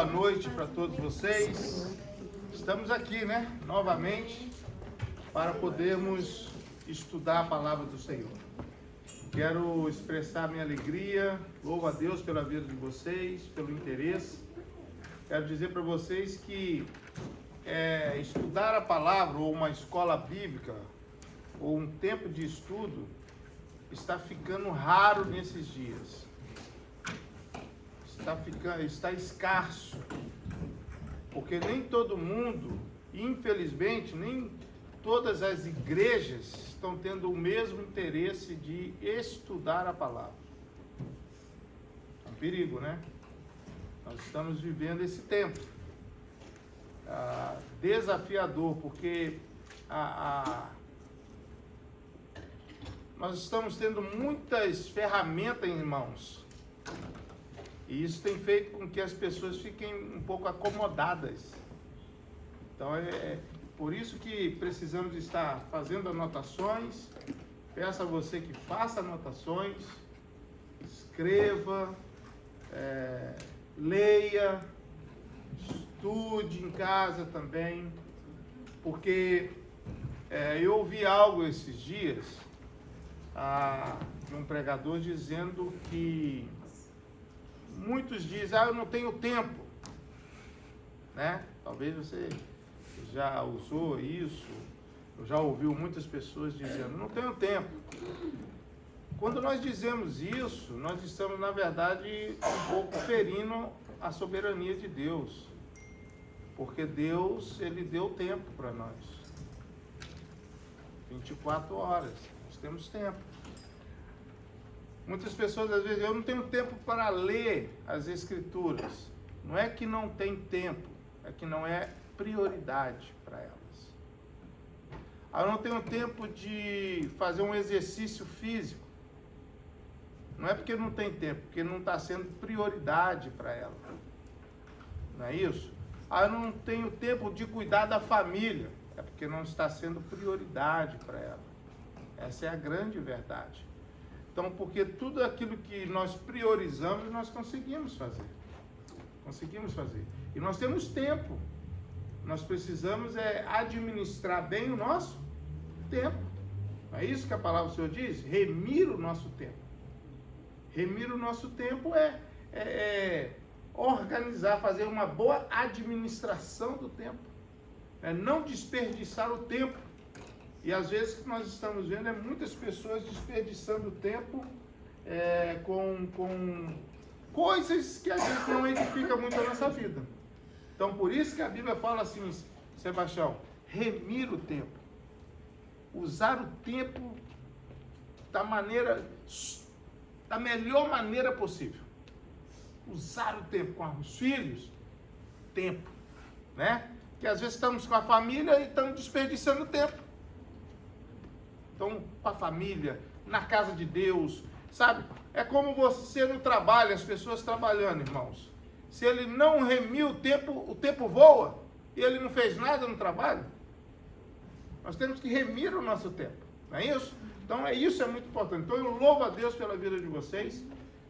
Boa noite para todos vocês. Estamos aqui, novamente, para podermos estudar a palavra do Senhor. Quero expressar minha alegria, louvo a Deus pela vida de vocês, pelo interesse. Quero dizer para vocês que estudar a palavra, ou uma escola bíblica, ou um tempo de estudo, está ficando raro nesses dias. Está escasso, porque nem todo mundo, infelizmente, nem todas as igrejas estão tendo o mesmo interesse de estudar a palavra. É um perigo, Nós estamos vivendo esse tempo desafiador, porque nós estamos tendo muitas ferramentas em mãos. E isso tem feito com que as pessoas fiquem um pouco acomodadas. Então é por isso que precisamos estar fazendo anotações. Peço a você que faça anotações, escreva, leia, estude em casa também. Porque eu ouvi algo esses dias de um pregador dizendo que muitos dizem, eu não tenho tempo, Talvez você já usou isso, eu já ouviu muitas pessoas dizendo, não tenho tempo. Quando nós dizemos isso, nós estamos, na verdade, um pouco ferindo a soberania de Deus, porque Deus, Ele deu tempo para nós, 24 horas, nós temos tempo. Muitas pessoas, às vezes, eu não tenho tempo para ler as Escrituras. Não é que não tem tempo, é que não é prioridade para elas. Eu não tenho tempo de fazer um exercício físico. Não é porque não tem tempo, porque não está sendo prioridade para ela. Não é isso? Eu não tenho tempo de cuidar da família, é porque não está sendo prioridade para ela. Essa é a grande verdade. Então, porque tudo aquilo que nós priorizamos, nós conseguimos fazer. Conseguimos fazer. E nós temos tempo. Nós precisamos administrar bem o nosso tempo. Não é isso que a palavra do Senhor diz? Remir o nosso tempo. Remir o nosso tempo é organizar, fazer uma boa administração do tempo. É não desperdiçar o tempo. E às vezes o que nós estamos vendo muitas pessoas desperdiçando tempo com coisas que às vezes não edificam muito a nossa vida. Então por isso que a Bíblia fala assim, Sebastião, remir o tempo. Usar o tempo da melhor maneira possível. Usar o tempo com os filhos, tempo, Que às vezes estamos com a família e estamos desperdiçando tempo. Então, com a família, na casa de Deus, sabe? É como você no trabalho, as pessoas trabalhando, irmãos. Se ele não remiu o tempo voa e ele não fez nada no trabalho. Nós temos que remir o nosso tempo, não é isso? Então, isso é muito importante. Então, eu louvo a Deus pela vida de vocês.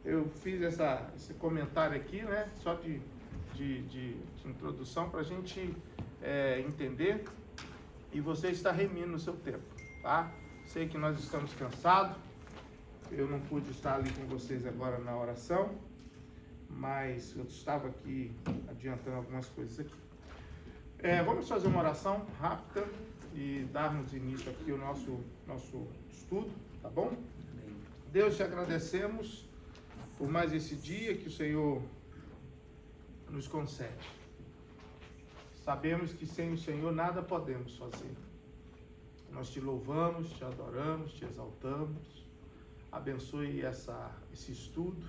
Eu fiz esse comentário aqui, Só de introdução para a gente entender. E você está remindo o seu tempo, tá? Sei que nós estamos cansados, eu não pude estar ali com vocês agora na oração, mas eu estava aqui adiantando algumas coisas aqui. Vamos fazer uma oração rápida e darmos início aqui ao nosso estudo, tá bom? Deus, te agradecemos por mais esse dia que o Senhor nos concede. Sabemos que sem o Senhor nada podemos fazer. Nós te louvamos, te adoramos, te exaltamos. Abençoe esse estudo.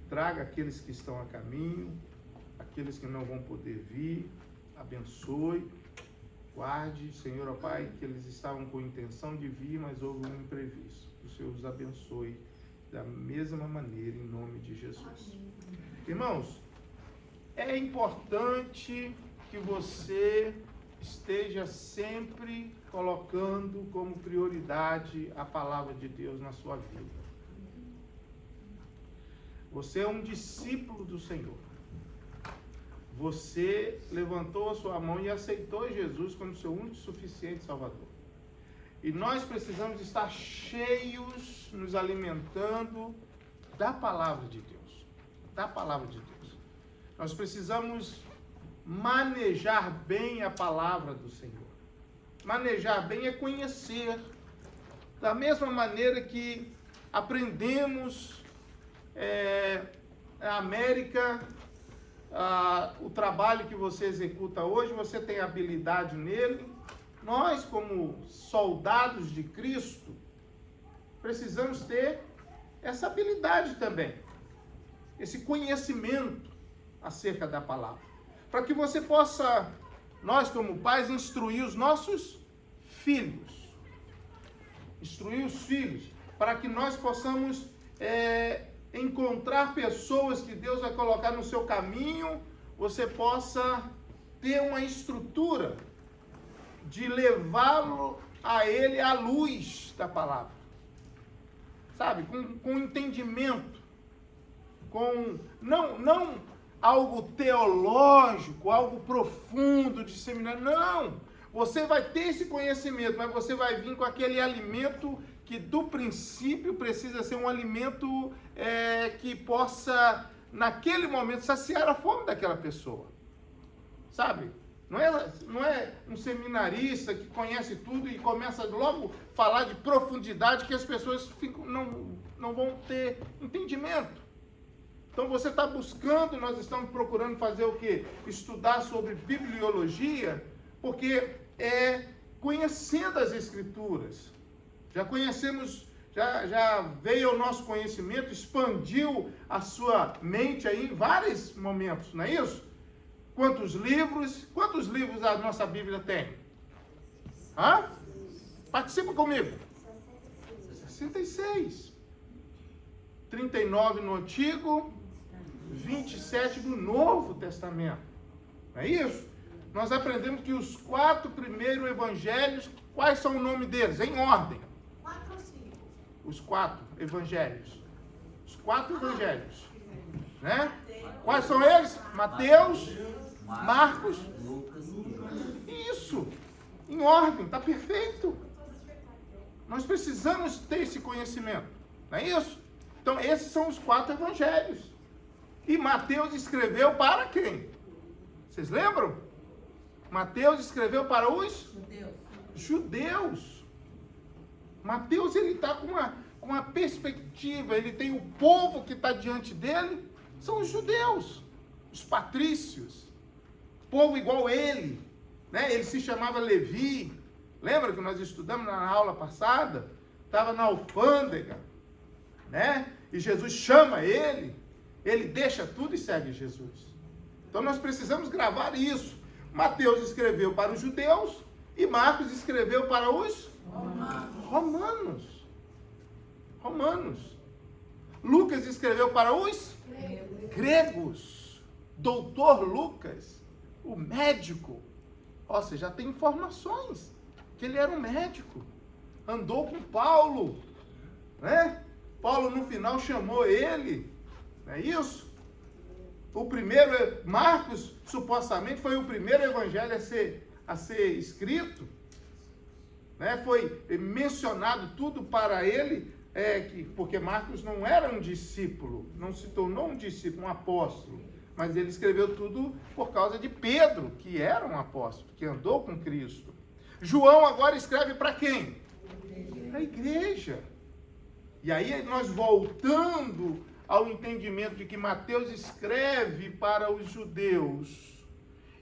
Traga aqueles que estão a caminho, aqueles que não vão poder vir. Abençoe. Guarde, Senhor, ó Pai, que eles estavam com intenção de vir, mas houve um imprevisto. Que o Senhor os abençoe da mesma maneira, em nome de Jesus. Irmãos, é importante que você esteja sempre colocando como prioridade a palavra de Deus na sua vida. Você é um discípulo do Senhor. você levantou a sua mão e aceitou Jesus como seu único e suficiente Salvador. E nós precisamos estar cheios, nos alimentando da palavra de Deus. Da palavra de Deus. Nós precisamos manejar bem a palavra do Senhor. Manejar bem é conhecer. Da mesma maneira que aprendemos na América, o trabalho que você executa hoje, você tem habilidade nele. Nós, como soldados de Cristo, precisamos ter essa habilidade também, esse conhecimento acerca da palavra, para que você possa, nós como pais, instruir os nossos filhos, para que nós possamos encontrar pessoas que Deus vai colocar no seu caminho, você possa ter uma estrutura de levá-lo a ele à luz da palavra, sabe, com entendimento, com não algo teológico, algo profundo de seminário, não, você vai ter esse conhecimento, mas você vai vir com aquele alimento que do princípio precisa ser um alimento que possa, naquele momento, saciar a fome daquela pessoa, sabe? Não é um seminarista que conhece tudo e começa logo a falar de profundidade que as pessoas não vão ter entendimento. Então você está buscando, nós estamos procurando fazer o quê? Estudar sobre bibliologia, porque conhecendo as Escrituras. Já conhecemos, já veio ao nosso conhecimento, expandiu a sua mente aí em vários momentos, não é isso? Quantos livros a nossa Bíblia tem? Hã? Participa comigo. 66. 39 no Antigo, 27 no Novo Testamento. Não é isso? Nós aprendemos que os 4 primeiros evangelhos, quais são o nome deles? Em ordem. 4 ou 5? Os 4 evangelhos. Os 4 evangelhos. Né? Quais são eles? Mateus, Marcos, Lucas. Isso. Em ordem. Está perfeito. Nós precisamos ter esse conhecimento. Não é isso? Então, esses são os 4 evangelhos. E Mateus escreveu para quem? Vocês lembram? Mateus escreveu para os judeus. Mateus, ele está com uma perspectiva, ele tem o povo que está diante dele, são os judeus, os patrícios, povo igual ele, né? Ele se chamava Levi, lembra que nós estudamos na aula passada? Estava na alfândega, né? E Jesus chama ele deixa tudo e segue Jesus. Então nós precisamos gravar isso. Mateus escreveu para os judeus e Marcos escreveu para os romanos. Lucas escreveu para os gregos. Doutor Lucas, o médico. Ó, você já tem informações que ele era um médico. Andou com Paulo, né? Paulo no final chamou ele, não é isso? O primeiro, Marcos, supostamente, foi o primeiro evangelho a ser escrito, né? Foi mencionado tudo para ele, porque Marcos não era um discípulo, não se tornou um discípulo, um apóstolo, mas ele escreveu tudo por causa de Pedro, que era um apóstolo, que andou com Cristo. João agora escreve para quem? Para a igreja. E aí nós voltando ao entendimento de que Mateus escreve para os judeus.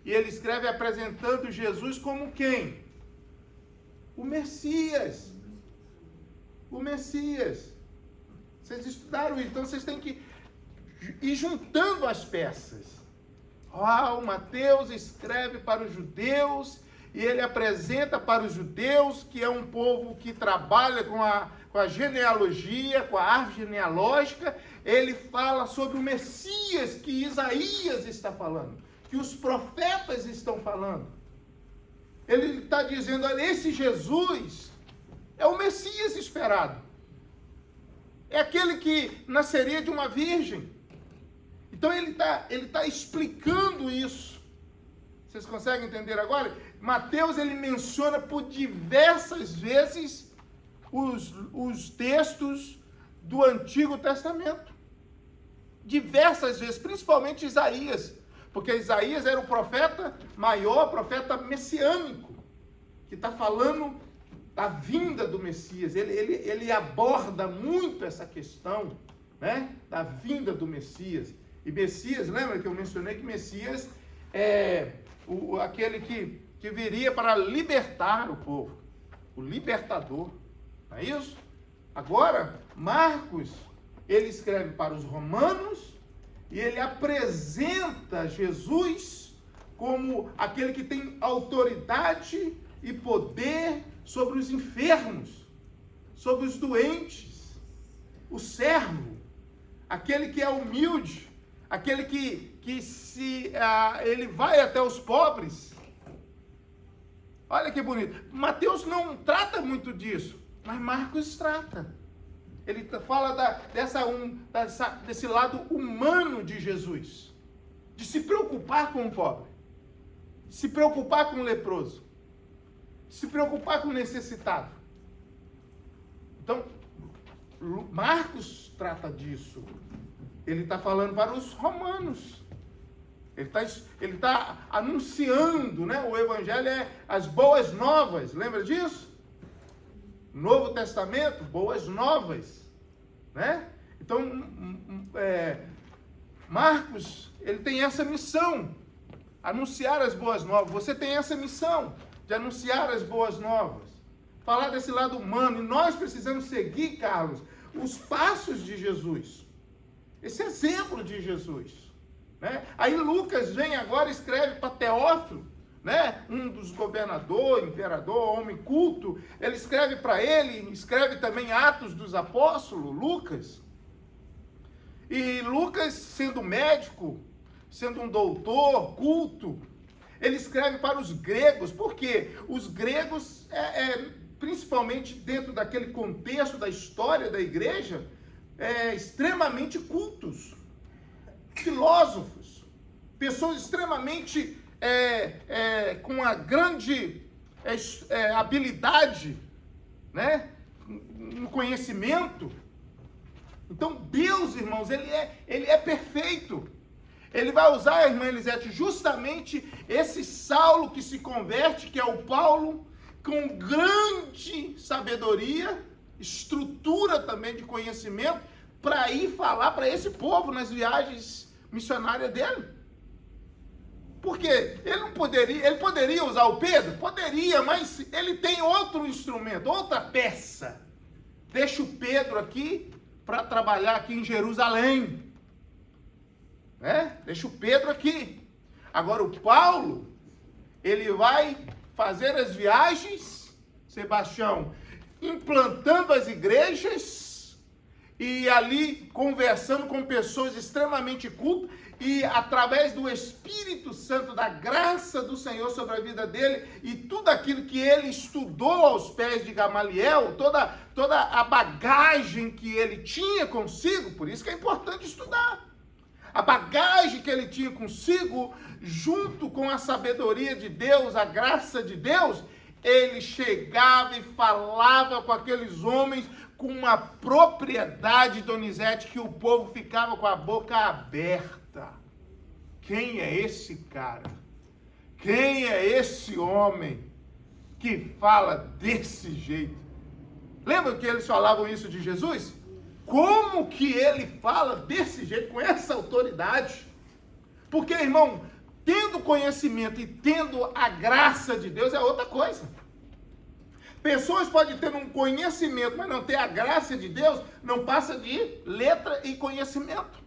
E ele escreve apresentando Jesus como quem? O Messias. O Messias. Vocês estudaram isso, então vocês têm que ir juntando as peças. O Mateus escreve para os judeus e ele apresenta para os judeus, que é um povo que trabalha com a genealogia, com a árvore genealógica. Ele fala sobre o Messias que Isaías está falando, que os profetas estão falando. Ele está dizendo, olha, esse Jesus é o Messias esperado. É aquele que nasceria de uma virgem. Então ele tá explicando isso. Vocês conseguem entender agora? Mateus, ele menciona por diversas vezes os textos do Antigo Testamento. Diversas vezes, principalmente Isaías. Porque Isaías era o profeta maior, profeta messiânico, que está falando da vinda do Messias. Ele aborda muito essa questão, né, da vinda do Messias. E Messias, lembra que eu mencionei que Messias é aquele que viria para libertar o povo, o libertador, não é isso? Agora, Marcos, ele escreve para os romanos e ele apresenta Jesus como aquele que tem autoridade e poder sobre os enfermos, sobre os doentes, o servo, aquele que é humilde, aquele que ele vai até os pobres. Olha que bonito. Mateus não trata muito disso, mas Marcos trata. Ele fala desse lado humano de Jesus, de se preocupar com o pobre, se preocupar com o leproso, se preocupar com o necessitado. Então, Marcos trata disso. Ele está falando para os romanos. Ele tá anunciando, né? O evangelho é as boas novas. Lembra disso? Novo Testamento, boas novas, né? Então, Marcos, ele tem essa missão, anunciar as boas novas. Você tem essa missão de anunciar as boas novas, falar desse lado humano. E nós precisamos seguir, Carlos, os passos de Jesus, esse exemplo de Jesus, né? Aí Lucas vem agora e escreve para Teófilo, né? Um dos governadores, imperador, homem culto. Ele escreve para ele, escreve também Atos dos Apóstolos, Lucas. E Lucas, sendo médico, sendo um doutor, culto, ele escreve para os gregos, porque os gregos, principalmente dentro daquele contexto da história da igreja, extremamente cultos, filósofos, pessoas extremamente com uma grande habilidade, né, no conhecimento. Então Deus, irmãos, ele é perfeito. Ele vai usar, a irmã Elisete, justamente esse Saulo que se converte, que é o Paulo, com grande sabedoria, estrutura também de conhecimento, para ir falar para esse povo nas viagens missionárias dele. Porque ele poderia usar o Pedro? Poderia, mas ele tem outro instrumento, outra peça. Deixa o Pedro aqui para trabalhar aqui em Jerusalém. Deixa o Pedro aqui. Agora o Paulo, ele vai fazer as viagens, Sebastião, implantando as igrejas e ali conversando com pessoas extremamente cultas, e através do Espírito Santo, da graça do Senhor sobre a vida dele, e tudo aquilo que ele estudou aos pés de Gamaliel, toda a bagagem que ele tinha consigo, por isso que é importante estudar. A bagagem que ele tinha consigo, junto com a sabedoria de Deus, a graça de Deus, ele chegava e falava com aqueles homens com uma propriedade, Donizete, que o povo ficava com a boca aberta. Quem é esse cara? Quem é esse homem que fala desse jeito? Lembra que eles falavam isso de Jesus? Como que ele fala desse jeito, com essa autoridade? Porque, irmão, tendo conhecimento e tendo a graça de Deus é outra coisa. Pessoas podem ter um conhecimento, mas não ter a graça de Deus, não passa de letra e conhecimento.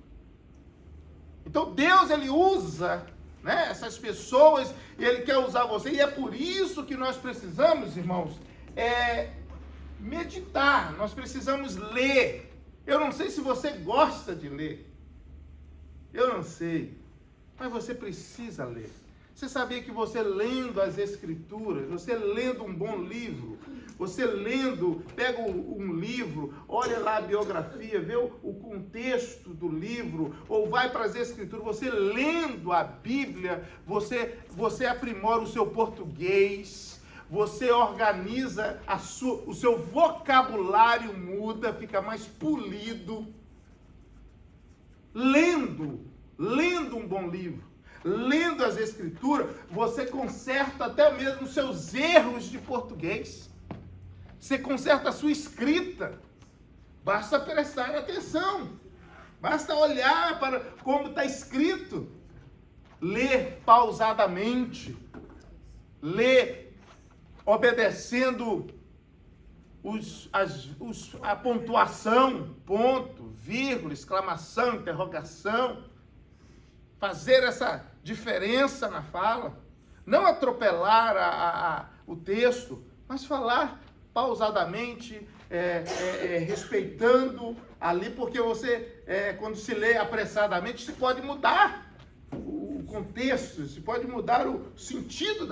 Então Deus, ele usa, né, essas pessoas, e ele quer usar você, e é por isso que nós precisamos, irmãos, meditar, nós precisamos ler. Eu não sei se você gosta de ler, eu não sei, mas você precisa ler. Você sabia que você lendo as Escrituras, você lendo um bom livro, você lendo, pega um livro, olha lá a biografia, vê o contexto do livro, ou vai para as Escrituras, você lendo a Bíblia, você aprimora o seu português, você organiza o seu vocabulário muda, fica mais polido. Lendo um bom livro, lendo as Escrituras, você conserta até mesmo os seus erros de português. Você conserta a sua escrita. Basta prestar atenção. Basta olhar para como está escrito. Ler pausadamente. Ler obedecendo a pontuação, ponto, vírgula, exclamação, interrogação. Fazer essa diferença na fala. Não atropelar o texto, mas falar pausadamente, respeitando ali, porque você, quando se lê apressadamente, se pode mudar o contexto, se pode mudar o sentido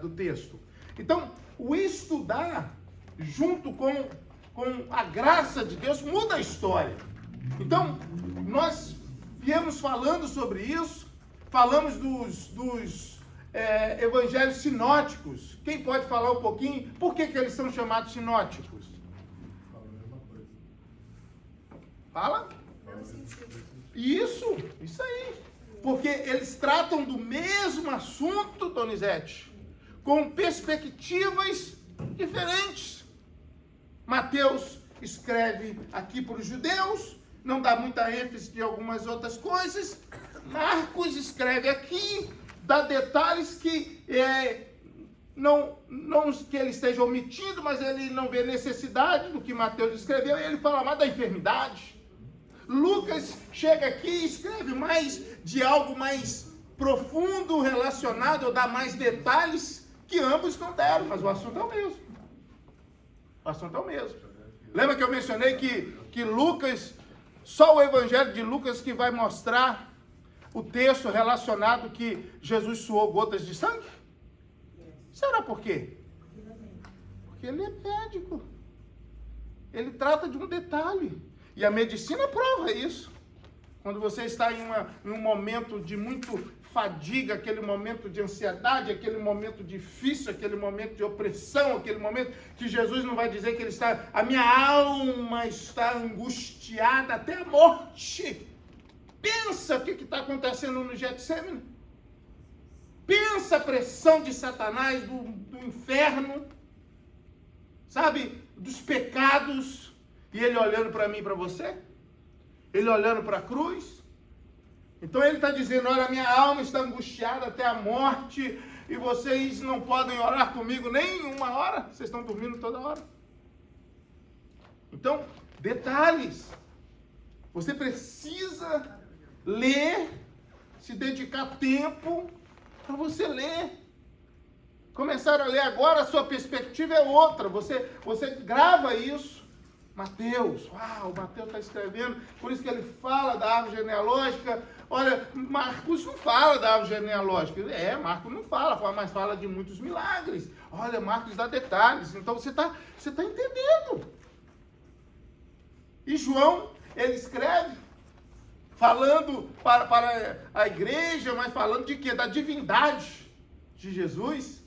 do texto. Então, o estudar, junto com a graça de Deus, muda a história. Então, nós viemos falando sobre isso, falamos dos evangelhos sinóticos. Quem pode falar um pouquinho? Por que eles são chamados sinóticos? Fala a mesma coisa. Fala? Isso aí. Porque eles tratam do mesmo assunto, Donizete, com perspectivas diferentes. Mateus escreve aqui para os judeus, não dá muita ênfase de algumas outras coisas. Marcos escreve aqui, dá detalhes que não que ele esteja omitindo, mas ele não vê necessidade do que Mateus escreveu, e ele fala mais da enfermidade. Lucas chega aqui e escreve mais de algo mais profundo, relacionado, ou dá mais detalhes que ambos não deram, mas o assunto é o mesmo. O assunto é o mesmo. Lembra que eu mencionei que Lucas, só o evangelho de Lucas que vai mostrar o texto relacionado que Jesus suou gotas de sangue? Será por quê? Porque ele é médico. Ele trata de um detalhe. E a medicina prova isso. Quando você está em um momento de muito fadiga, aquele momento de ansiedade, aquele momento difícil, aquele momento de opressão, aquele momento que Jesus não vai dizer que ele está, a minha alma está angustiada até a morte. Pensa o que está acontecendo no Getsemane. Pensa a pressão de Satanás, do inferno, sabe, dos pecados, e ele olhando para mim e para você, ele olhando para a cruz. Então ele está dizendo, olha, a minha alma está angustiada até a morte, e vocês não podem orar comigo nem uma hora, vocês estão dormindo toda hora. Então, detalhes, você precisa ler, se dedicar tempo para você ler. Começar a ler agora, a sua perspectiva é outra, você grava isso. Mateus, Mateus está escrevendo, por isso que ele fala da árvore genealógica. Olha, Marcos não fala da árvore genealógica. Marcos não fala, mas fala de muitos milagres. Olha, Marcos dá detalhes. Então você tá entendendo. E João, ele escreve falando para a igreja, mas falando de quê? Da divindade de Jesus.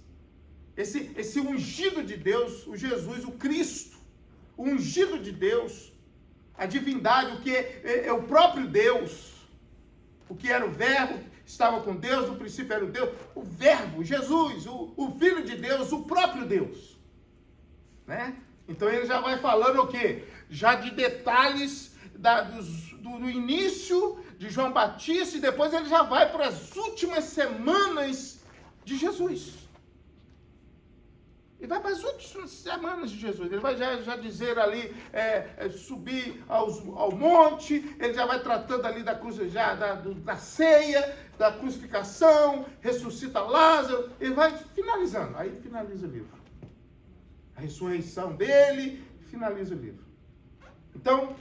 Esse ungido de Deus, o Jesus, o Cristo, o ungido de Deus, a divindade, o que é o próprio Deus, o que era o verbo, estava com Deus, no princípio era o Deus, o verbo, Jesus, o Filho de Deus, o próprio Deus, né? Então ele já vai falando o quê? Já de detalhes do início de João Batista, e depois ele já vai para as últimas semanas de Jesus. Ele vai para as últimas semanas de Jesus. Ele vai já dizer ali, subir ao monte. Ele já vai tratando ali da cruz, da ceia, da crucificação, ressuscita Lázaro. Ele vai finalizando. Aí finaliza o livro. A ressurreição dele, finaliza o livro. Então,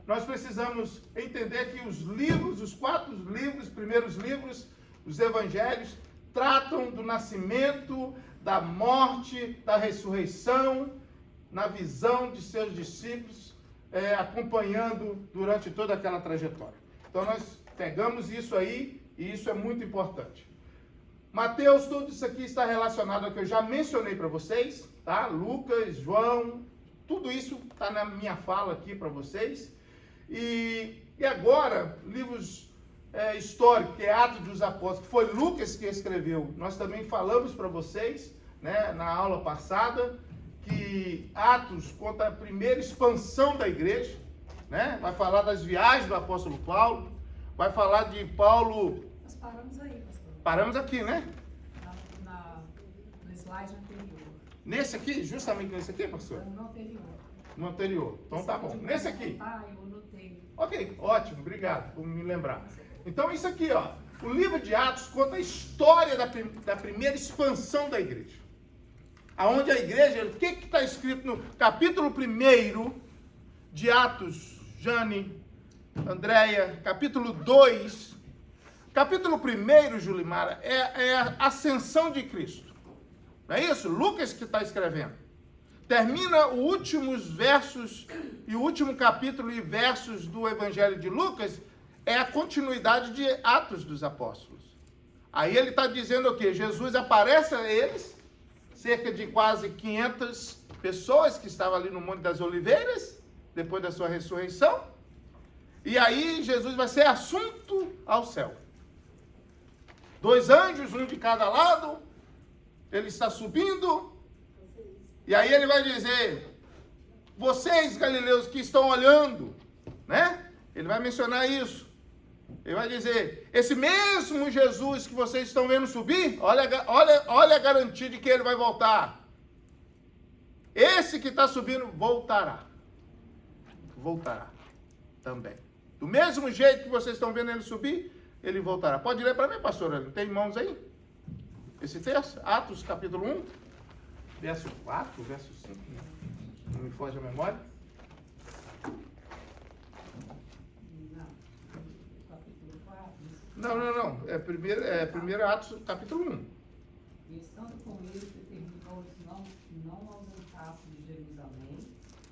nós precisamos entender que os livros, os 4 livros, primeiros livros, os evangelhos, tratam do nascimento, da morte, da ressurreição, na visão de seus discípulos, acompanhando durante toda aquela trajetória. Então nós pegamos isso aí e isso é muito importante. Mateus, tudo isso aqui está relacionado ao que eu já mencionei para vocês, tá? Lucas, João, tudo isso está na minha fala aqui para vocês. E agora, livros históricos, que é Atos dos Apóstolos, que foi Lucas que escreveu, nós também falamos para vocês, né, na aula passada, que Atos conta a primeira expansão da igreja, né? Vai falar das viagens do apóstolo Paulo, vai falar de Paulo... Nós paramos aí, pastor. Paramos aqui, né? No slide anterior. Nesse aqui? Justamente nesse aqui, pastor? No anterior. No anterior. Então tá bom. Nesse aqui. Eu anotei. Ok, ótimo. Obrigado por me lembrar. Então isso aqui, ó. O livro de Atos conta a história da primeira expansão da igreja. Aonde a igreja, o que está escrito no capítulo 1 de Atos, Jane, Andréia, capítulo 2, capítulo 1, Julimara, é a ascensão de Cristo. Não é isso? Lucas que está escrevendo. Termina os últimos versos e o último capítulo e versos do Evangelho de Lucas é a continuidade de Atos dos Apóstolos. Aí ele está dizendo o quê? Jesus aparece a eles, cerca de quase 500 pessoas que estavam ali no Monte das Oliveiras, depois da sua ressurreição. E aí Jesus vai ser assunto ao céu. 2 anjos, um de cada lado, ele está subindo, e aí ele vai dizer, vocês galileus que estão olhando, né? Ele vai mencionar isso. Ele vai dizer, esse mesmo Jesus que vocês estão vendo subir, olha a garantia de que ele vai voltar. Esse que está subindo voltará. Voltará também. Do mesmo jeito que vocês estão vendo ele subir, ele voltará. Pode ler para mim, pastor? Tem mãos aí? Esse texto? Atos capítulo 1, verso 4, verso 5. Não me foge a memória. Não. É primeiro Atos, capítulo 1. E estando com eles, determinou-lhes não ausentasse de Jerusalém,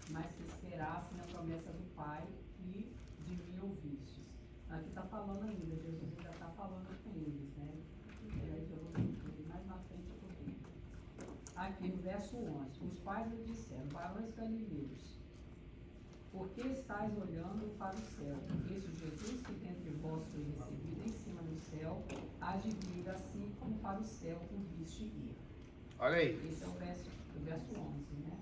mas que esperassem na promessa do Pai que de mim ouvistes. Aqui está falando ainda, Jesus ainda está falando com eles, né? Eu vou ver mais na frente também. Aqui no verso 11, os pais lhe disseram, varões galileus, por que estáis olhando para o céu? Este Jesus que dentre vós foi recebido em cima do céu, há de vir assim como para o céu o viste ir. Olha aí. Esse é o verso 11, né?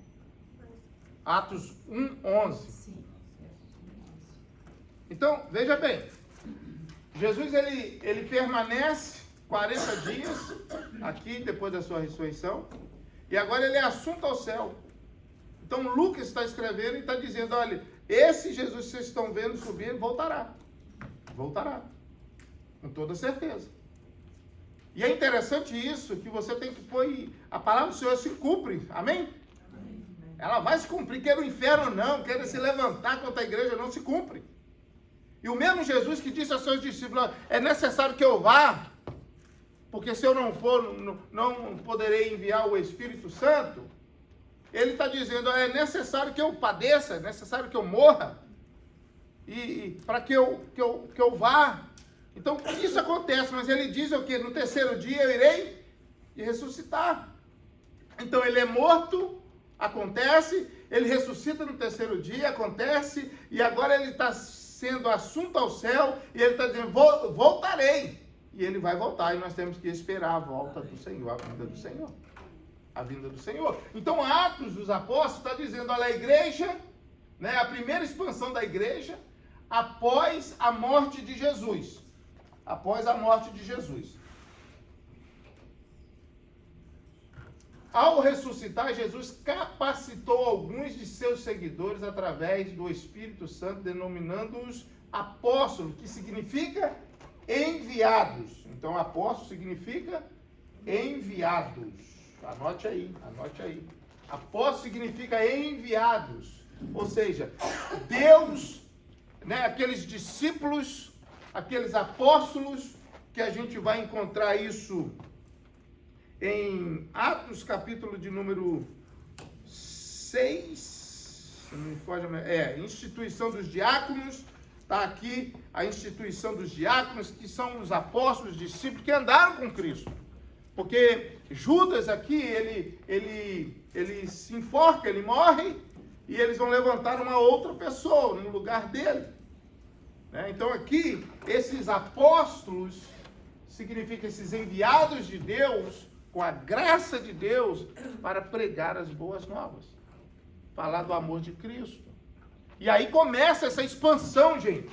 Atos 1:11. Sim, verso 11. Então, veja bem. Jesus, ele permanece 40 dias aqui, depois da sua ressurreição. E agora ele é assunto ao céu. Então, Lucas está escrevendo e está dizendo, olha, esse Jesus que vocês estão vendo subir, voltará. Voltará. Com toda certeza. E é interessante isso, que você tem que pôr, a palavra do Senhor se cumpre. Amém? Amém. Ela vai se cumprir, quer o inferno não, quer se levantar contra a igreja, não se cumpre. E o mesmo Jesus que disse aos seus discípulos, é necessário que eu vá, porque se eu não for, não poderei enviar o Espírito Santo. Ele está dizendo, é necessário que eu padeça, é necessário que eu morra, e para que eu vá. Então, isso acontece, mas ele diz o quê? No terceiro dia eu irei ressuscitar. Então, ele é morto, acontece, ele ressuscita no terceiro dia, acontece, e agora ele está sendo assunto ao céu, e ele está dizendo, voltarei. E ele vai voltar, e nós temos que esperar a volta do Senhor, a vinda do Senhor. A vinda do Senhor. Então, Atos dos Apóstolos está dizendo, olha, a igreja, né, a primeira expansão da igreja, após a morte de Jesus. Após a morte de Jesus. Ao ressuscitar, Jesus capacitou alguns de seus seguidores através do Espírito Santo, denominando-os apóstolos, que significa enviados. Então, apóstolo significa enviados. Anote aí. Apóstolo significa enviados. Ou seja, Deus, né, aqueles discípulos, aqueles apóstolos, que a gente vai encontrar isso em Atos, capítulo de número 6, se não me foge, instituição dos diáconos, está aqui a instituição dos diáconos, que são os apóstolos, discípulos que andaram com Cristo. Porque Judas aqui, ele se enforca, ele morre, e eles vão levantar uma outra pessoa no lugar dele. Então aqui, esses apóstolos, significa esses enviados de Deus, com a graça de Deus, para pregar as boas novas. Falar do amor de Cristo. E aí começa essa expansão, gente.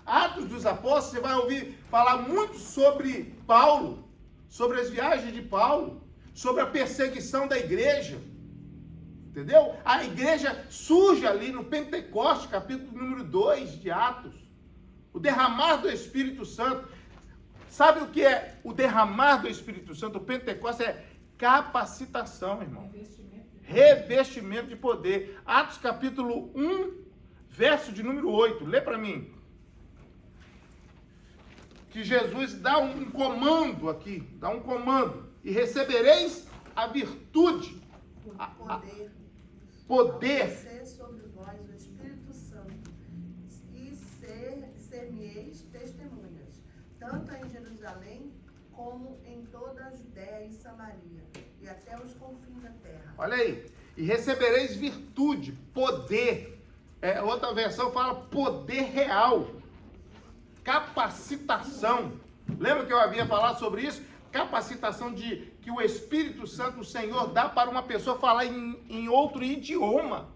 Atos dos Apóstolos, você vai ouvir falar muito sobre Paulo, sobre as viagens de Paulo, sobre a perseguição da igreja. Entendeu? A igreja surge ali no Pentecostes, capítulo número 2 de Atos. O derramar do Espírito Santo. Sabe o que é o derramar do Espírito Santo? O Pentecostes é capacitação, irmão. Revestimento de poder. Atos capítulo 1, verso de número 8. Lê para mim. Que Jesus dá um comando aqui. Dá um comando. E recebereis a virtude. Poder. Descer sobre vós o Espírito Santo. E ser-me-eis testemunhas. Tanto em Jerusalém, como em toda a Judéia e Samaria, e até os confins da terra. Olha aí. E recebereis virtude, poder. Outra versão fala poder real. Capacitação. Lembra que eu havia falado sobre isso? Capacitação que o Espírito Santo, o Senhor, dá para uma pessoa falar em outro idioma.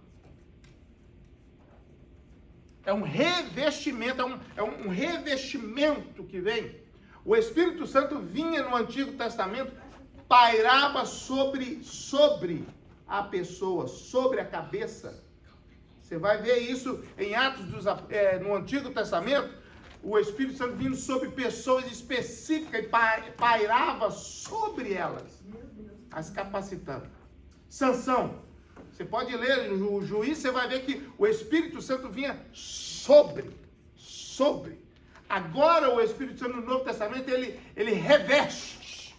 É um revestimento, é um revestimento que vem. O Espírito Santo vinha no Antigo Testamento, pairava sobre a pessoa, sobre a cabeça. Você vai ver isso em Atos no Antigo Testamento, o Espírito Santo vindo sobre pessoas específicas e pairava sobre elas, as capacitando. Sansão, você pode ler o Juiz, você vai ver que o Espírito Santo vinha sobre. Agora o Espírito Santo no Novo Testamento, ele reveste.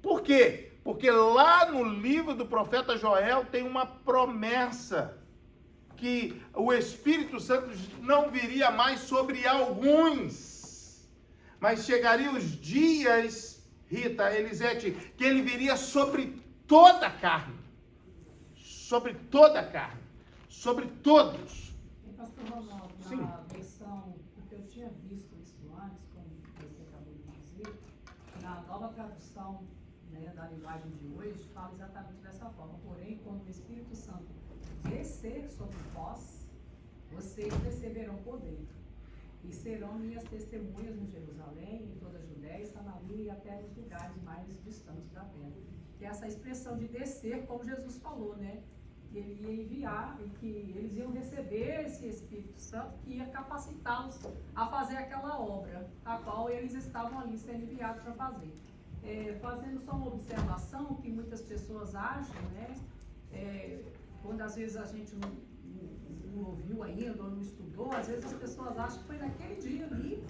Por quê? Porque lá no livro do profeta Joel tem uma promessa que o Espírito Santo não viria mais sobre alguns, mas chegaria os dias, Rita, Elisete, que ele viria sobre toda a carne. Sobre toda a carne. Sobre todos. E pastor Ronaldo, na versão, porque eu tinha visto isso antes, como você acabou de dizer, na nova tradução, né, da linguagem de hoje, fala exatamente dessa forma. Porém, quando o Espírito Santo descer sobre vós, vocês receberão poder. E serão minhas testemunhas em Jerusalém, em toda a Judéia, Samaria e até os lugares mais distantes da terra. Que é essa expressão de descer, como Jesus falou, né? Que ele ia enviar e que eles iam receber esse Espírito Santo que ia capacitá-los a fazer aquela obra, a qual eles estavam ali sendo enviados para fazer. Fazendo só uma observação que muitas pessoas acham, né? Quando às vezes a gente não ouviu ainda ou não estudou, às vezes as pessoas acham que foi naquele dia ali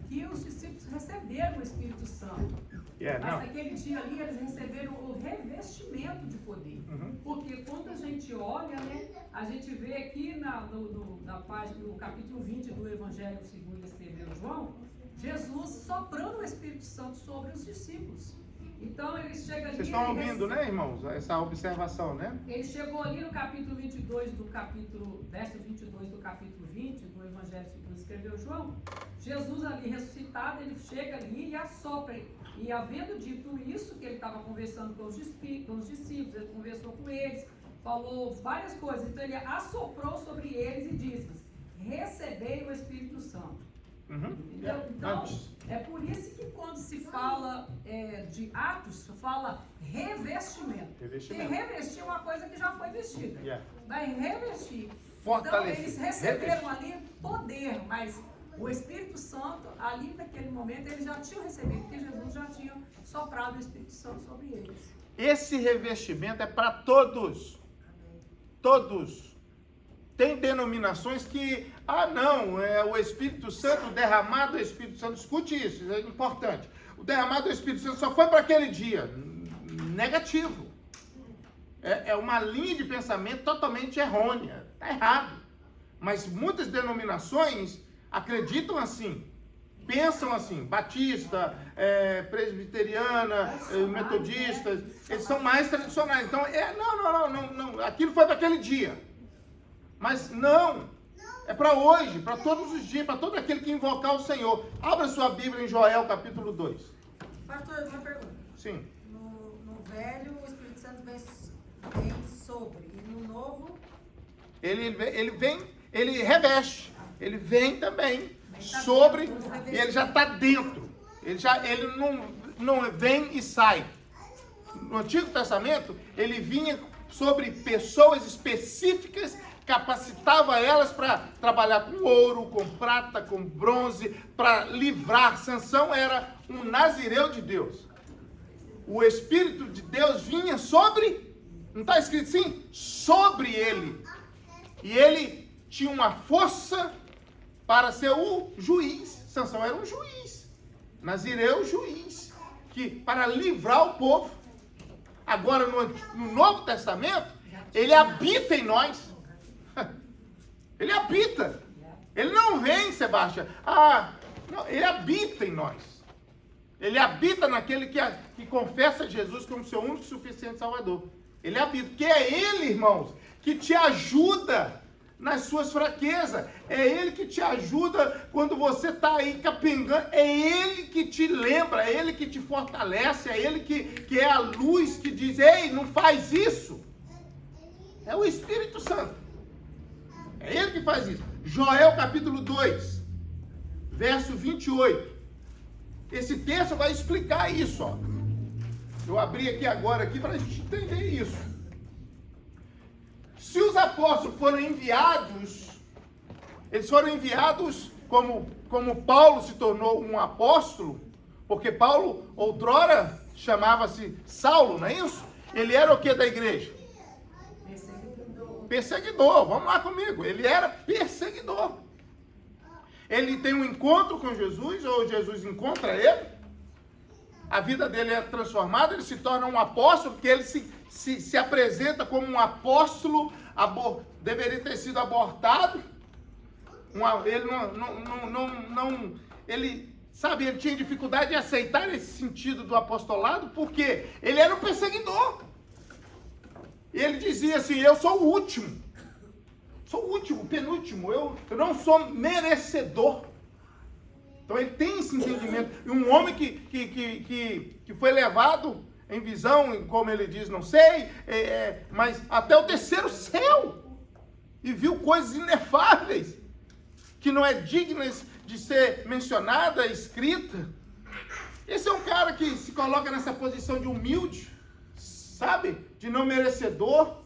que os discípulos receberam o Espírito Santo. Mas naquele dia ali eles receberam o revestimento de poder. Porque quando a gente olha, né, a gente vê aqui no capítulo 20 do Evangelho segundo escreveu João, Jesus soprando o Espírito Santo sobre os discípulos. Então ele chega ali... Vocês estão ouvindo, né, irmãos? Essa observação, né? Ele chegou ali no capítulo 22 verso 22 do capítulo 20 do Evangelho segundo escreveu João. Jesus ali ressuscitado, ele chega ali e assopra. E havendo dito isso, que ele estava conversando com os discípulos, ele conversou com eles, falou várias coisas. Então ele assoprou sobre eles e disse: recebei o Espírito Santo. Então, é por isso que quando se fala de Atos, fala revestimento. Porque revestir é uma coisa que já foi vestida. Vai revestir. Então, eles receberam ali poder, mas o Espírito Santo, ali naquele momento, eles já tinham recebido, porque Jesus já tinha soprado o Espírito Santo sobre eles. Esse revestimento é para todos. Todos. Tem denominações que, o Espírito Santo, o derramado do Espírito Santo, escute isso é importante. O derramado do Espírito Santo só foi para aquele dia. negativo. É uma linha de pensamento totalmente errônea. Está errado. Mas muitas denominações acreditam assim. Pensam assim, batista, presbiteriana, metodistas, eles são mais tradicionais. Então, não, aquilo foi para aquele dia. Mas não, é para hoje, para todos os dias, para todo aquele que invocar o Senhor. Abra sua Bíblia em Joel, capítulo 2. Pastor, uma pergunta. Sim. No velho, o Espírito Santo vem sobre, e no novo... Ele reveste, ele vem também sobre, e ele já está dentro. Ele não vem e sai. No Antigo Testamento, ele vinha sobre pessoas específicas, capacitava elas para trabalhar com ouro, com prata, com bronze, para livrar. Sansão era um nazireu de Deus. O Espírito de Deus vinha sobre, não está escrito assim? Sobre ele. E ele tinha uma força para ser o juiz. Sansão era um juiz. Nazireu, juiz. Para livrar o povo. Agora, no Novo Testamento, ele habita em nós. Ele habita. Ele não vem, Sebastião. Não, ele habita em nós. Ele habita naquele que confessa Jesus como seu único e suficiente Salvador. Ele habita. Porque é ele, irmãos, que te ajuda nas suas fraquezas. É ele que te ajuda quando você está aí capengando. É ele que te lembra, é ele que te fortalece, é ele que é a luz que diz, ei, não faz isso. É o Espírito Santo. É ele que faz isso. Joel capítulo 2, verso 28. Esse texto vai explicar isso, ó. Eu abri aqui agora para a gente entender isso. Se os apóstolos foram enviados, eles foram enviados como Paulo se tornou um apóstolo, porque Paulo outrora chamava-se Saulo, não é isso? Ele era o que da igreja? Perseguidor, vamos lá comigo. Ele era perseguidor. Ele tem um encontro com Jesus, ou Jesus encontra ele. A vida dele é transformada, ele se torna um apóstolo, porque ele se apresenta como um apóstolo, deveria ter sido abortado. Ele tinha dificuldade de aceitar esse sentido do apostolado, porque ele era um perseguidor. E ele dizia assim, eu sou o último. Sou o último, penúltimo. Eu não sou merecedor. Então ele tem esse entendimento. E um homem que foi levado em visão, como ele diz, não sei, mas até o terceiro céu. E viu coisas inefáveis, que não é dignas de ser mencionada, escrita. Esse é um cara que se coloca nessa posição de humilde, sabe? De não merecedor.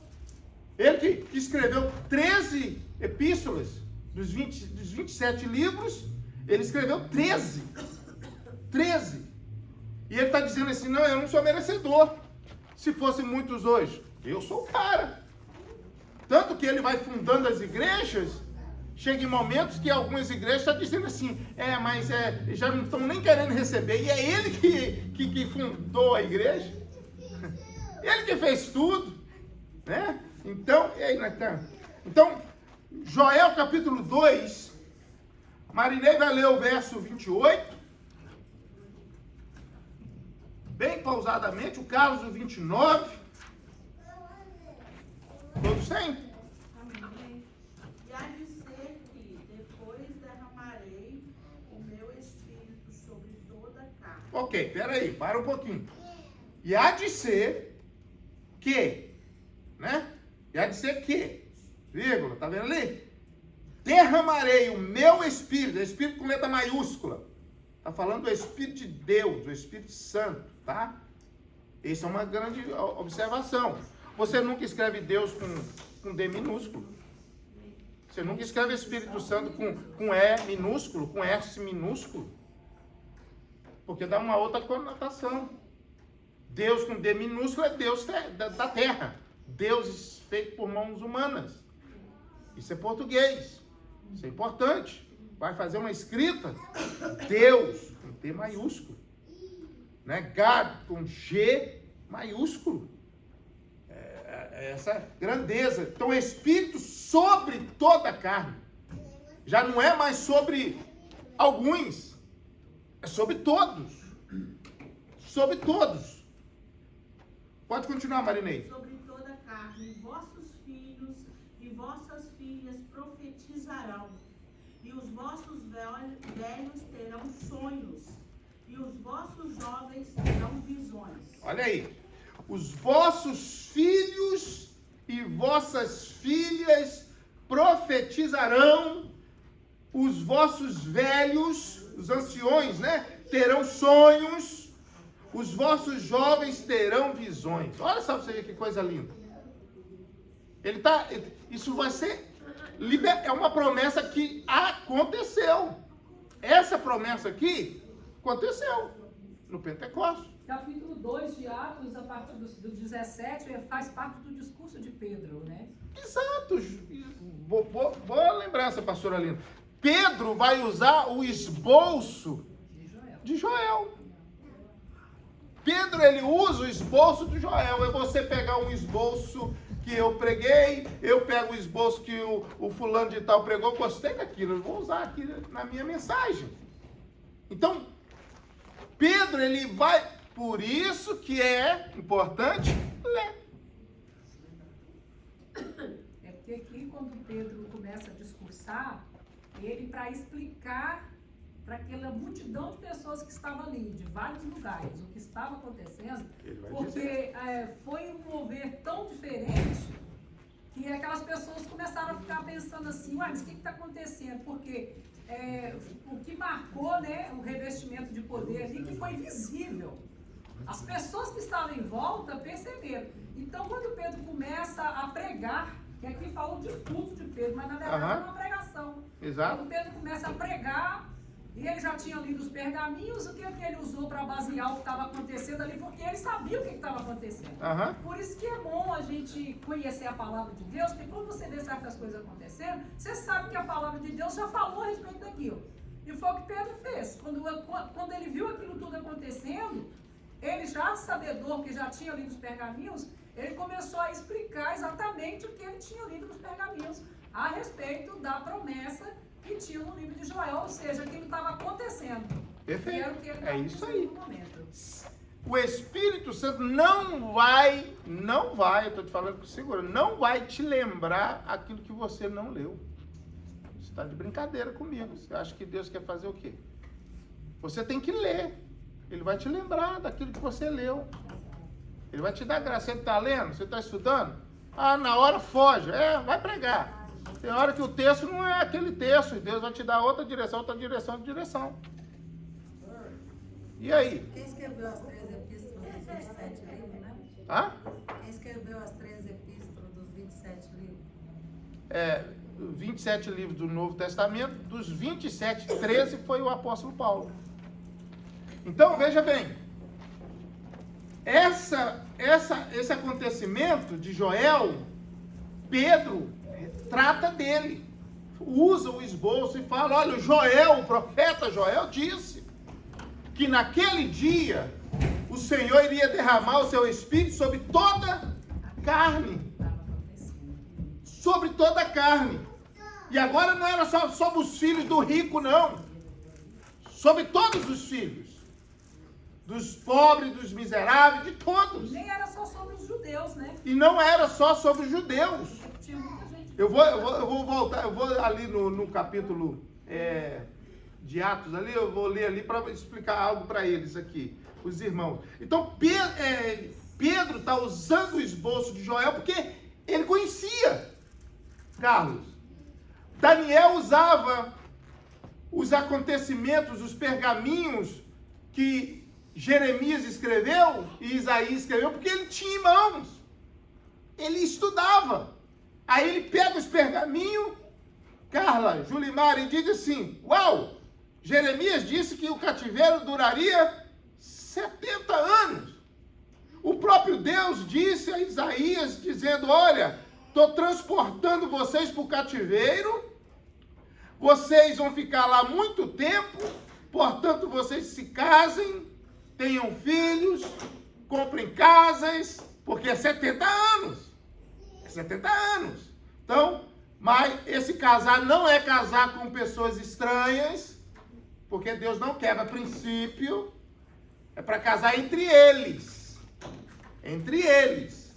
Ele que escreveu 13 epístolas dos 27 livros, ele escreveu 13. 13. E ele está dizendo assim, não, eu não sou merecedor. Se fossem muitos hoje, eu sou o cara. Tanto que ele vai fundando as igrejas, chega em momentos que algumas igrejas estão dizendo assim, mas já não estão nem querendo receber. E é ele que fundou a igreja. Ele que fez tudo, né? Então, Joel capítulo 2, Marinei vai ler o verso 28, bem pausadamente, o Carlos o 29, todos têm? Amém. E há de ser que depois derramarei o meu espírito sobre toda a carne. Ok, peraí, para um pouquinho. E há de ser que, né? E há de ser que, vírgula, tá vendo ali? Derramarei o meu espírito, espírito com letra maiúscula. Tá falando do Espírito de Deus, do Espírito Santo, tá? Isso é uma grande observação. Você nunca escreve Deus com D minúsculo. Você nunca escreve Espírito Santo com E minúsculo, com S minúsculo. Porque dá uma outra conotação. Deus com D minúsculo é Deus da terra. Deus feito por mãos humanas. Isso é português. Isso é importante. Vai fazer uma escrita. Deus com T maiúsculo. Né? God com G maiúsculo. Essa grandeza. Então, Espírito sobre toda a carne. Já não é mais sobre alguns. É sobre todos. Sobre todos. Pode continuar, Marinei. Sobre toda a carne, vossos filhos e vossas filhas profetizarão, e os vossos velhos terão sonhos, e os vossos jovens terão visões. Olha aí. Os vossos filhos e vossas filhas profetizarão, os vossos velhos, os anciões, né, terão sonhos, os vossos jovens terão visões. Olha só pra você ver que coisa linda. Isso vai ser, é uma promessa que aconteceu. Essa promessa aqui aconteceu no Pentecostes. Capítulo 2 de Atos, a partir do 17, faz parte do discurso de Pedro, né? Exato. Boa lembrança, pastora Lina. Pedro vai usar o esboço de Joel. Pedro, ele usa o esboço de Joel. É você pegar um esboço que eu preguei, eu pego o esboço que o fulano de tal pregou, gostei daquilo, eu vou usar aqui na minha mensagem. Então, Pedro, ele vai... Por isso que é importante ler. É porque aqui, quando Pedro começa a discursar, ele, para explicar para aquela multidão de pessoas que estavam ali, de vários lugares, o que estava acontecendo, porque foi um mover tão diferente que aquelas pessoas começaram a ficar pensando assim, mas o que está acontecendo? Porque o que marcou, né, o revestimento de poder ali, que foi visível. As pessoas que estavam em volta perceberam. Então, quando Pedro começa a pregar, que aqui fala o discurso de Pedro, mas na verdade é uma pregação. Exato. Quando Pedro começa a pregar, e ele já tinha lido os pergaminhos, o que ele usou para basear o que estava acontecendo ali, porque ele sabia o que estava acontecendo. Por isso que é bom a gente conhecer a palavra de Deus, porque quando você vê certas coisas acontecendo, você sabe que a palavra de Deus já falou a respeito daquilo. E foi o que Pedro fez. Quando ele viu aquilo tudo acontecendo, ele já sabedor, que já tinha lido os pergaminhos, ele começou a explicar exatamente o que ele tinha lido nos pergaminhos a respeito da promessa que tinha no livro de Joel, ou seja, aquilo estava acontecendo. Perfeito. Que É isso aí. No momento. O Espírito Santo não vai, eu estou te falando com segura, não vai te lembrar aquilo que você não leu. Você está de brincadeira comigo. Você acha que Deus quer fazer o quê? Você tem que ler. Ele vai te lembrar daquilo que você leu. Ele vai te dar graça. Você está lendo? Você está estudando? Na hora foge. Vai pregar. Tem hora que o texto não é aquele texto. E Deus vai te dar outra direção. E aí? Quem escreveu as 3 epístolas dos 27 livros, né? Quem escreveu as 3 epístolas dos 27 livros? 27 livros do Novo Testamento. Dos 27, 13 foi o apóstolo Paulo. Então, veja bem, esse acontecimento de Joel, Pedro trata dele, usa o esboço e fala, olha, o profeta Joel disse que naquele dia o Senhor iria derramar o seu Espírito sobre toda a carne. Sobre toda a carne. E agora não era só sobre os filhos do rico, não. Sobre todos os filhos. Dos pobres, dos miseráveis, de todos. Nem era só sobre os judeus, né? E não era só sobre os judeus. Tinha muita gente. Eu vou voltar, eu vou ali no capítulo de Atos ali, eu vou ler ali para explicar algo para eles aqui, os irmãos. Então Pedro está usando o esboço de Joel porque ele conhecia Carlos. Daniel usava os acontecimentos, os pergaminhos que Jeremias escreveu e Isaías escreveu, porque ele tinha em mãos. Ele estudava. Aí ele pega os pergaminhos, Carla, Julimar, e diz assim, uau, Jeremias disse que o cativeiro duraria 70 anos. O próprio Deus disse a Isaías, dizendo, olha, estou transportando vocês para o cativeiro, vocês vão ficar lá muito tempo, portanto vocês se casem, tenham filhos, comprem casas, porque é 70 anos. É 70 anos. Então, mas esse casar não é casar com pessoas estranhas, porque Deus não quebra princípio, é para casar entre eles. Entre eles.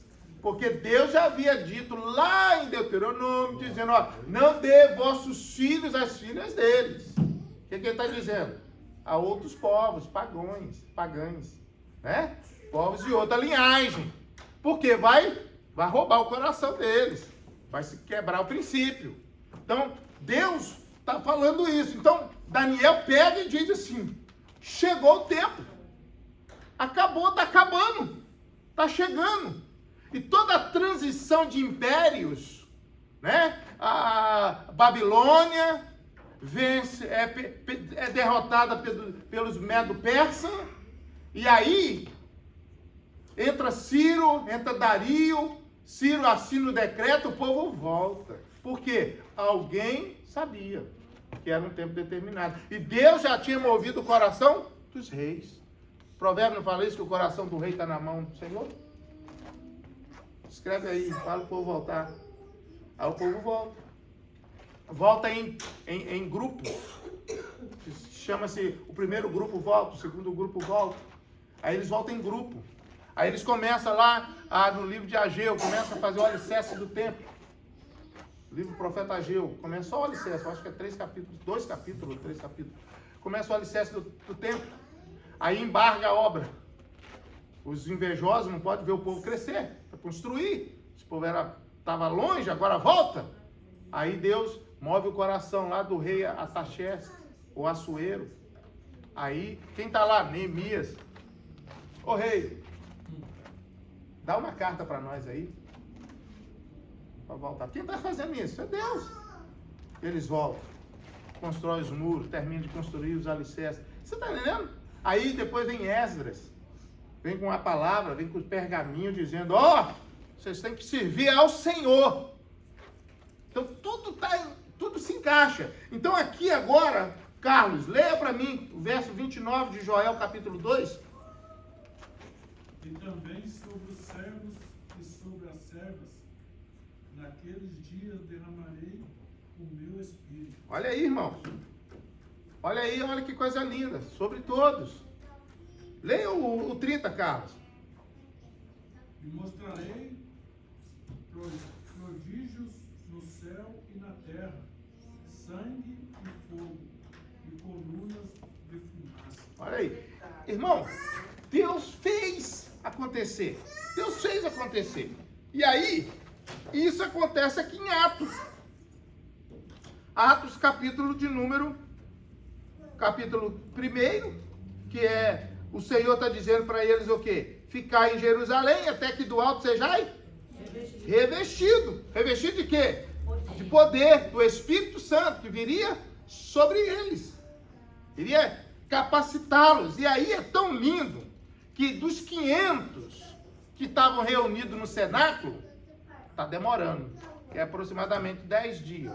Porque Deus já havia dito lá em Deuteronômio, dizendo, ó, não dê vossos filhos às filhas deles. O que ele está dizendo? A outros povos, pagãos, né? Povos de outra linhagem. Porque vai roubar o coração deles. Vai se quebrar o princípio. Então, Deus está falando isso. Então, Daniel pega e diz assim, chegou o tempo. Acabou, está acabando. Está chegando. E toda a transição de impérios, né? A Babilônia é derrotada pelos Medo-Persas, e aí entra Ciro, entra Dario, Ciro assina o decreto, o povo volta. Por quê? Alguém sabia que era um tempo determinado. E Deus já tinha movido o coração dos reis. O provérbio não fala isso, que o coração do rei está na mão do Senhor? Escreve aí, fala o povo voltar. Aí o povo volta. Volta em grupos. Chama-se, o primeiro grupo volta, o segundo grupo volta. Aí eles voltam em grupo. Aí eles começam lá, no livro de Ageu, começam a fazer o alicerce do templo. O livro do profeta Ageu, começa só o alicerce, eu acho que é 3 capítulos, 3 capítulos. Começa o alicerce do templo. Aí embarga a obra. Os invejosos não podem ver o povo crescer, para construir. Esse povo estava longe, agora volta. Aí Deus move o coração lá do rei Ataxerxes, o Assuero. Aí, quem está lá? Neemias. Ô rei, dá uma carta para nós aí, para voltar. Quem está fazendo isso? É Deus. Eles voltam, constroem os muros, terminam de construir os alicerces. Você está entendendo? Aí depois vem Esdras. Vem com a palavra, vem com os pergaminhos dizendo, ó, vocês têm que servir ao Senhor. Então tudo se encaixa. Então aqui agora, Carlos, leia para mim o verso 29 de Joel, capítulo 2. E também sobre os servos e sobre as servas, naqueles dias derramarei o meu espírito. Olha aí, irmãos. Olha aí, olha que coisa linda. Sobre todos. Leia o 30, Carlos. E mostrarei prodígios no céu e na terra, sangue e fogo, e colunas de fumaça. Olha aí. Irmão, Deus fez acontecer. Deus fez acontecer. E aí, isso acontece aqui em Atos. Atos, capítulo 1, que é... O Senhor está dizendo para eles o quê? Ficar em Jerusalém até que do alto sejais revestido. Revestido de quê? De poder, do Espírito Santo, que viria sobre eles. Iria capacitá-los. E aí é tão lindo que dos 500 que estavam reunidos no cenáculo, está demorando. É aproximadamente 10 dias.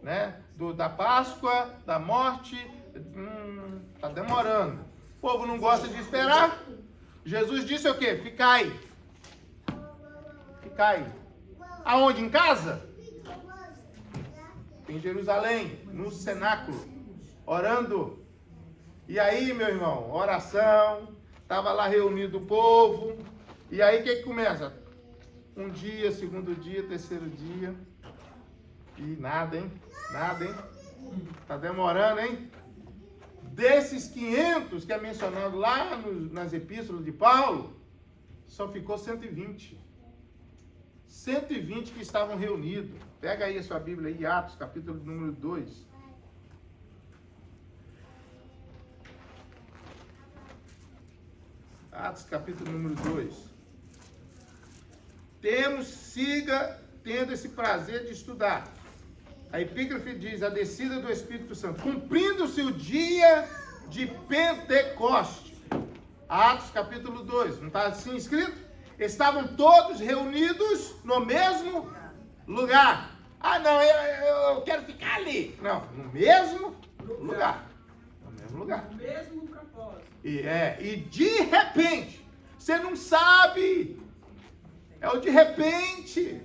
Né? Da Páscoa, da morte, está demorando. O povo não gosta de esperar. Jesus disse o quê? Ficai. Ficai. Aonde? Em casa? Em Jerusalém, no cenáculo, orando. E aí, meu irmão, oração. Estava lá reunido o povo. E aí, o que começa? Um dia, segundo dia, terceiro dia. E nada, hein? Nada, hein? Tá demorando, hein? Desses 500 que é mencionado lá nas epístolas de Paulo, só ficou 120. 120 que estavam reunidos. Pega aí a sua Bíblia aí, Atos, capítulo número 2. Atos, capítulo número 2. Siga tendo esse prazer de estudar. A epígrafe diz, a descida do Espírito Santo, cumprindo-se o dia de Pentecoste. Atos capítulo 2, não está assim escrito? Estavam todos reunidos no mesmo lugar. Ah, não, eu quero ficar ali. Não, no mesmo lugar. No mesmo lugar. O mesmo propósito. E de repente, Você não sabe. É o de repente.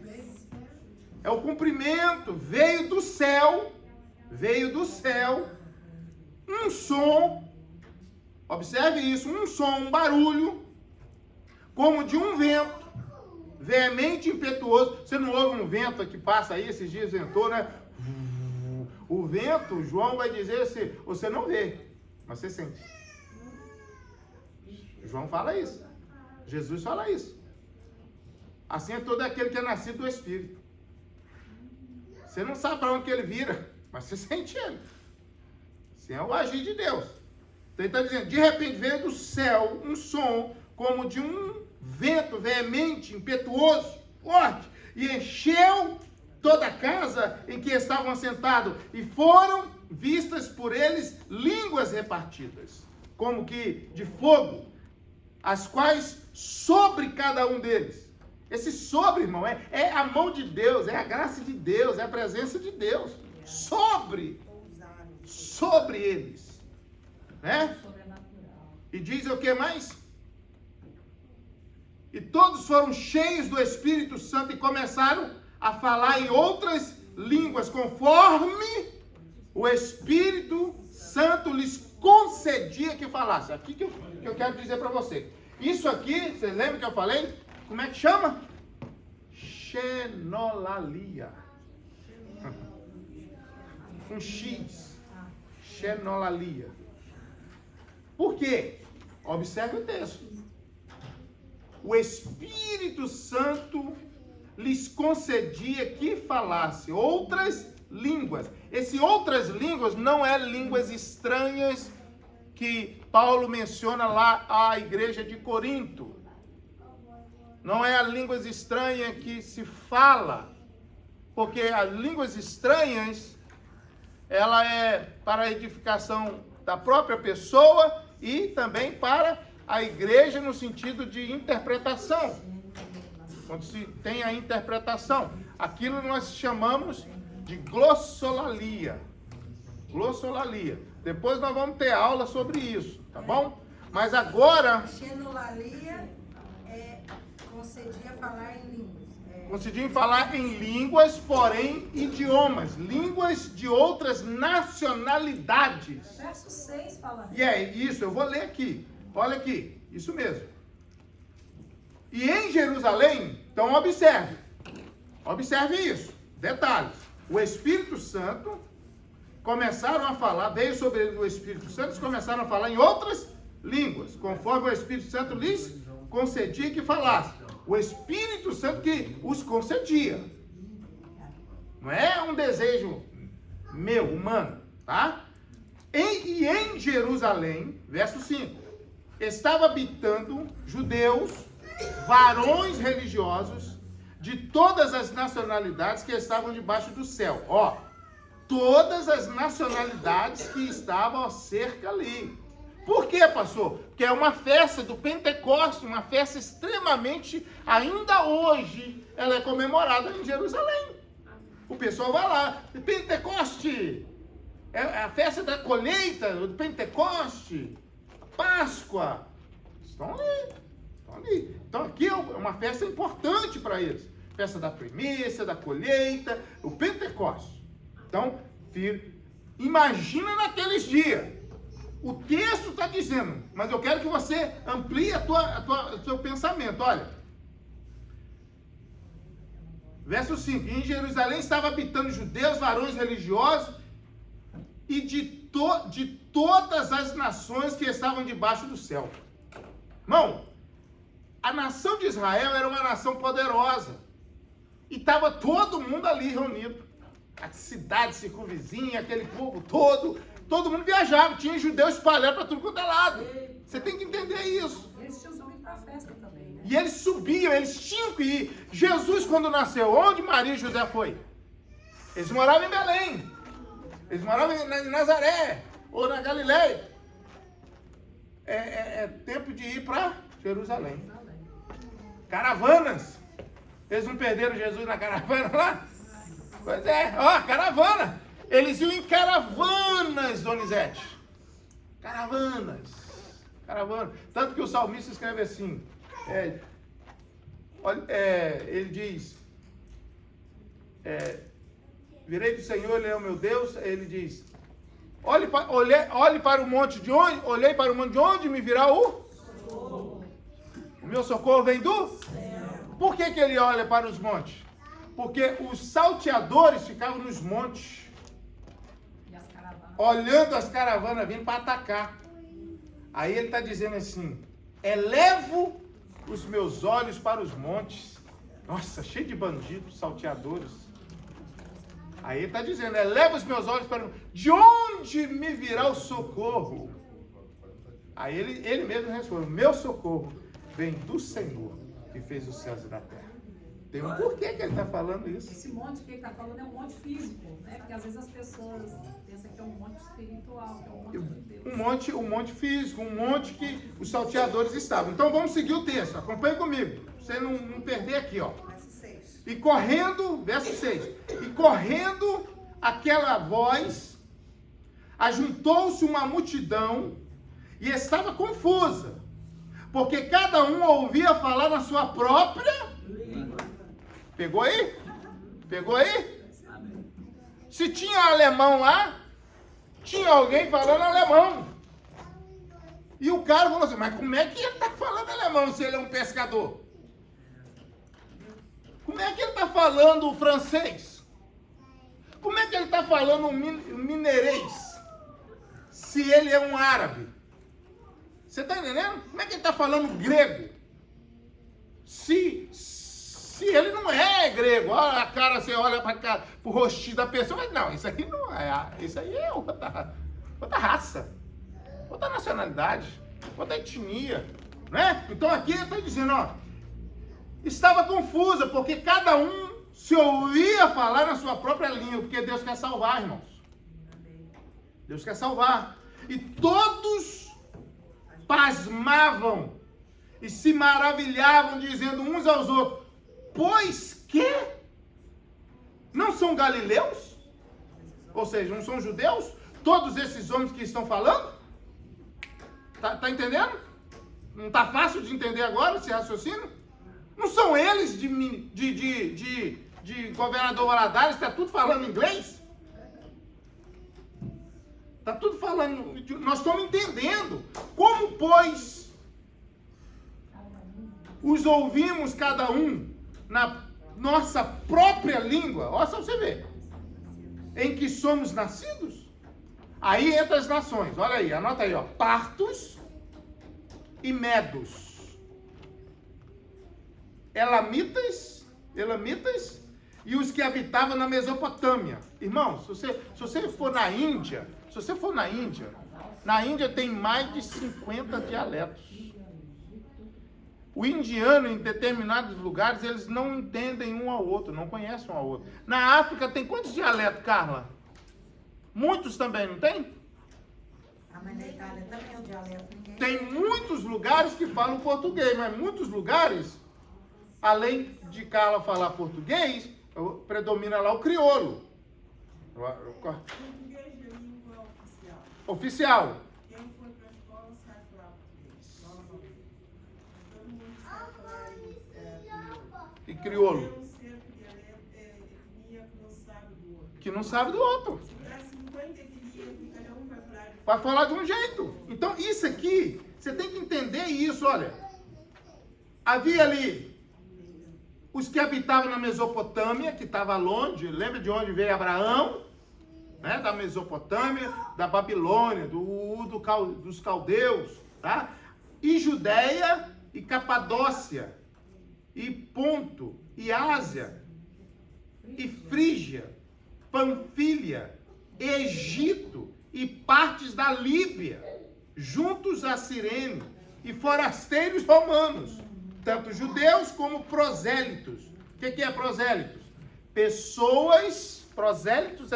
É o cumprimento. Veio do céu um som. Observe isso, um som, um barulho, como de um vento, veemente, impetuoso. Você não ouve um vento que passa aí, esses dias ventou, né? O vento, João vai dizer assim, você não vê, mas você sente. João fala isso. Jesus fala isso. Assim é todo aquele que é nascido do Espírito. Você não sabe para onde que ele vira, mas você sente ele. Assim é o agir de Deus. Então ele está dizendo, de repente veio do céu um som como de um vento veemente, impetuoso, forte, e encheu toda a casa em que estavam assentados, e foram vistas por eles línguas repartidas, como que de fogo, as quais sobre cada um deles. Esse sobre, irmão, é a mão de Deus, é a graça de Deus, é a presença de Deus, sobre eles. Né? E diz o que mais? E todos foram cheios do Espírito Santo e começaram a falar em outras línguas, conforme o Espírito Santo lhes concedia que falasse. Aqui que eu quero dizer para você. Isso aqui, vocês lembram que eu falei? Como é que chama? Xenolalia. Um X. Xenolalia. Por quê? Observe o texto. O Espírito Santo lhes concedia que falasse outras línguas. Esse outras línguas não é línguas estranhas que Paulo menciona lá à igreja de Corinto. Não é as línguas estranhas que se fala, porque as línguas estranhas, ela é para a edificação da própria pessoa e também para a igreja no sentido de interpretação. Quando se tem a interpretação, aquilo nós chamamos de glossolalia. Glossolalia. Depois nós vamos ter aula sobre isso, tá bom? Mas agora... Xenolalia concedia falar em línguas. Concedia falar em línguas, porém idiomas. Línguas de outras nacionalidades. Verso 6 fala. E é isso, eu vou ler aqui. Olha aqui, isso mesmo. E em Jerusalém, então observe isso, detalhes. O Espírito Santo começaram a falar, veio sobre ele o Espírito Santo, eles começaram a falar em outras línguas, conforme o Espírito Santo lhes concedia que falasse. O Espírito Santo que os concedia. Não é um desejo meu, humano, tá? E em Jerusalém, verso 5, estava habitando judeus, varões religiosos, de todas as nacionalidades que estavam debaixo do céu. Ó, todas as nacionalidades que estavam cerca ali. Por quê, pastor? Porque é uma festa do Pentecostes, uma festa extremamente, ainda hoje, ela é comemorada em Jerusalém. O pessoal vai lá, Pentecoste, é a festa da colheita, do Pentecoste, Páscoa, estão ali. Então aqui é uma festa importante para eles. Festa da primícia, da colheita, o Pentecoste. Então, imagina naqueles dias. O texto está dizendo, mas eu quero que você amplie o seu pensamento. Olha, verso 5. Em Jerusalém estava habitando judeus, varões religiosos e de todas as nações que estavam debaixo do céu. Irmão, a nação de Israel era uma nação poderosa. E estava todo mundo ali reunido. A cidade circunvizinha, aquele povo todo mundo viajava. Tinha judeus espalhados para tudo quanto é lado. Você tem que entender isso. Eles tinham subido para a festa também, né? E eles subiam, eles tinham que ir. Jesus, quando nasceu, onde Maria e José foi? Eles moravam em Belém. Eles moravam em Nazaré ou na Galileia. É tempo de ir para Jerusalém. Caravanas. Eles não perderam Jesus na caravana lá? Pois é, ó, caravana. Eles iam em caravanas, Donizete. Caravanas. Tanto que o salmista escreve assim: Ele diz, virei do Senhor, Ele é o meu Deus. Ele diz, olhe para o monte de onde? Olhei para o monte de onde me virá o meu socorro vem do céu. Por que ele olha para os montes? Porque os salteadores ficavam nos montes, olhando as caravanas vindo para atacar. Aí ele está dizendo assim, elevo os meus olhos para os montes. Nossa, cheio de bandidos, salteadores. Aí ele está dizendo, eleva os meus olhos para... De onde me virá o socorro? Aí ele mesmo responde, meu socorro vem do Senhor, que fez os céus e da terra. Tem um porquê que ele está falando isso. Esse monte que ele está falando é um monte físico, né? Porque às vezes as pessoas pensam que é um monte espiritual, que é um monte de Deus. Um monte físico, um monte que os salteadores estavam. Então vamos seguir o texto, acompanhe comigo, pra você não perder aqui, ó. E correndo, verso 6, e correndo aquela voz, ajuntou-se uma multidão e estava confusa, porque cada um ouvia falar na sua própria língua. Pegou aí? Pegou aí? Se tinha alemão lá, tinha alguém falando alemão. E o cara falou assim, mas como é que ele está falando alemão se ele é um pescador? Como é que ele está falando o francês? Como é que ele está falando o mineirês se ele é um árabe? Você está entendendo? Como é que ele está falando grego? Se ele não é grego, olha a cara, você olha para o rostinho da pessoa, mas não, isso aí não é, isso aí é outra raça, outra nacionalidade, outra etnia, né? Então aqui ele está dizendo, ó, estava confusa, porque cada um se ouvia falar na sua própria língua, porque Deus quer salvar, irmãos. Deus quer salvar. E todos pasmavam e se maravilhavam, dizendo uns aos outros, pois que não são galileus? Ou seja, não são judeus? Todos esses homens que estão falando? Tá entendendo? Não tá fácil de entender agora esse raciocínio? Não são eles de governador Valadares, está tudo falando inglês? Está tudo falando, nós estamos entendendo. Como, pois, os ouvimos cada um na nossa própria língua? Olha só você ver. Em que somos nascidos? Aí entra as nações, olha aí, anota aí, ó. Partos e medos. Elamitas e os que habitavam na Mesopotâmia. Irmãos, se você for na Índia, na Índia tem mais de 50 dialetos. O indiano, em determinados lugares, eles não entendem um ao outro, não conhecem um ao outro. Na África tem quantos dialetos, Carla? Muitos também, não tem? Mas na Itália também é o dialeto. Tem muitos lugares que falam português, mas muitos lugares, além de Carla falar português, predomina lá o crioulo. Português de língua oficial. Oficial. Quem foi para a escola sabe falar português. Todo mundo sabe falar crioulo. E crioulo. Tem um certo dialeto, etnia que não sabe do outro. Que não sabe do outro. Para 50 etnias, cada um vai falar de Vai falar de um jeito. Então, isso aqui, você tem que entender isso, olha. Havia ali os que habitavam na Mesopotâmia, que estava longe, lembra de onde veio Abraão? Né? Da Mesopotâmia, da Babilônia, dos caldeus, tá? E Judéia e Capadócia, e Ponto, e Ásia, e Frígia, Panfilha, Egito e partes da Líbia, juntos a Cirene, e forasteiros romanos, tanto judeus como prosélitos. O que é prosélitos? Prosélitos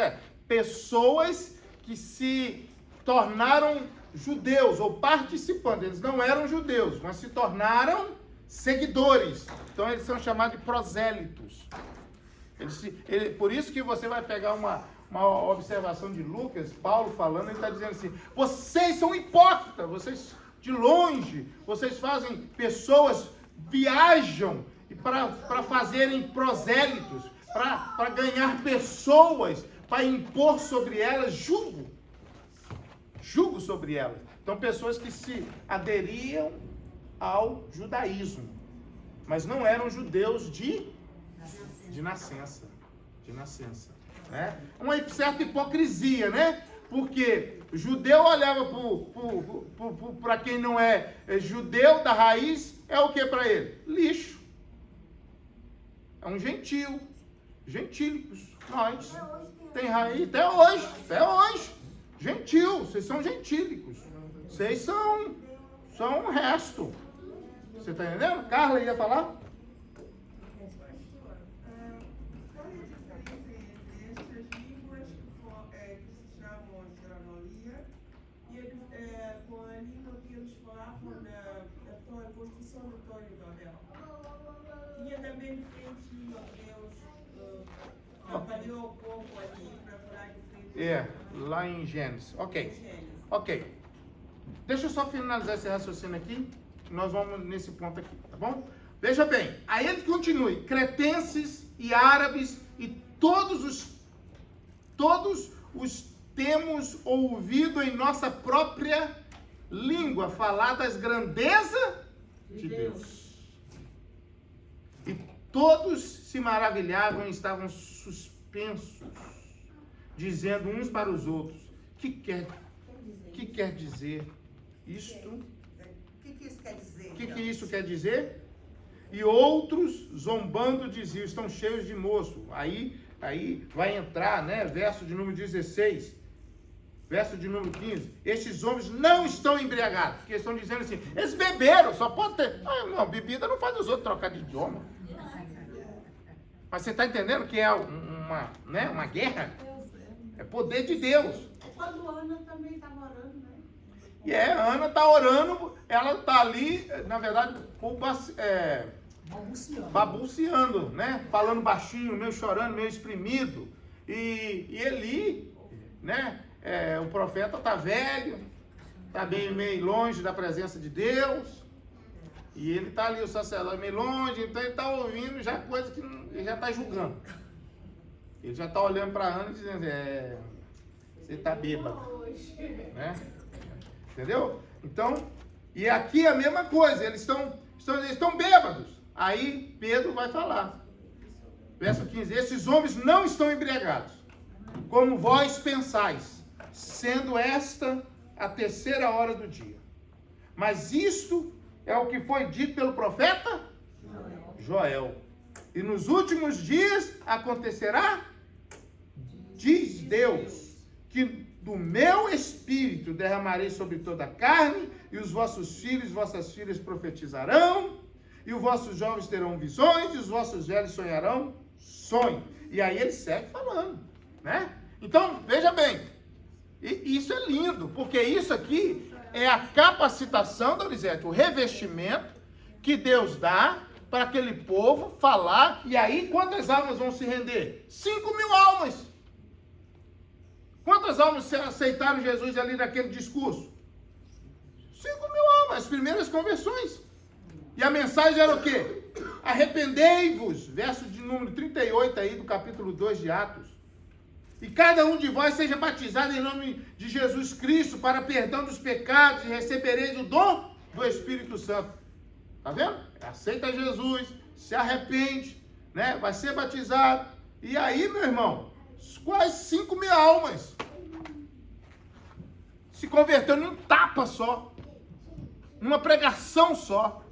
pessoas que se tornaram judeus ou participantes. Eles não eram judeus, mas se tornaram seguidores. Então eles são chamados de prosélitos. Por isso que você vai pegar uma observação de Lucas, Paulo falando, ele está dizendo assim, vocês são hipócritas, vocês de longe, vocês fazem pessoas viajam para fazerem prosélitos, para ganhar pessoas, para impor sobre elas jugo sobre elas. Então, pessoas que se aderiam ao judaísmo, mas não eram judeus de nascença. Né? Uma certa hipocrisia, né? Porque o judeu olhava para quem não é judeu da raiz, é o que para ele? Lixo. É um gentil. Gentílicos. Nós. Tem raiz até hoje. Gentil. Vocês são gentílicos. Vocês são um resto. Você está entendendo? Carla ia falar? Construção do Torre de Babel. Tinha também frente a Deus, trabalhou um pouco ali para falar de frente. Lá em Gênesis. Ok. Deixa eu só finalizar esse raciocínio aqui. Nós vamos nesse ponto aqui, tá bom? Veja bem, aí ele continue. Cretenses e árabes e todos os temos ouvido em nossa própria língua falar das grandezas de Deus. E todos se maravilhavam e estavam suspensos, dizendo uns para os outros: que quer dizer isto? O que isso quer dizer? O que isso quer dizer? E outros, zombando, diziam: estão cheios de moço. Aí vai entrar, né? Verso de número 16. Verso de número 15. Estes homens não estão embriagados. Porque eles estão dizendo assim: eles beberam, só pode ter. Não, bebida não faz os outros trocar de idioma. Mas você está entendendo que é uma guerra? É poder de Deus. Quando Ana também estava orando, né? Ana está orando, ela está ali, na verdade, babuceando, né? Falando baixinho, meio chorando, meio exprimido. E Eli, né? O profeta está velho, está bem meio longe da presença de Deus, e ele está ali, o sacerdote meio longe, então ele está ouvindo já coisa que ele já está julgando. Ele já está olhando para Ana e dizendo: você está bêbado, né? Entendeu? Então, e aqui a mesma coisa, eles estão bêbados. Aí Pedro vai falar, verso 15: esses homens não estão embriagados, como vós pensais, sendo esta a 3ª hora do dia. Mas isto é o que foi dito pelo profeta Joel. E nos últimos dias acontecerá, diz Deus, que do meu espírito derramarei sobre toda a carne, e os vossos filhos e vossas filhas profetizarão, e os vossos jovens terão visões, e os vossos velhos sonharão sonhos. E aí ele segue falando, né? Então, veja bem, e isso é lindo, porque isso aqui é a capacitação, Donizete, o revestimento que Deus dá para aquele povo falar. E aí, quantas almas vão se render? 5.000 almas. Quantas almas aceitaram Jesus ali naquele discurso? 5.000 almas, as primeiras conversões. E a mensagem era o quê? Arrependei-vos, verso de número 38 aí do capítulo 2 de Atos. E cada um de vós seja batizado em nome de Jesus Cristo para perdão dos pecados, e recebereis o dom do Espírito Santo. Tá vendo? Aceita Jesus, se arrepende, né? Vai ser batizado. E aí, meu irmão, quase 5.000 almas se convertendo em um tapa só, numa pregação só.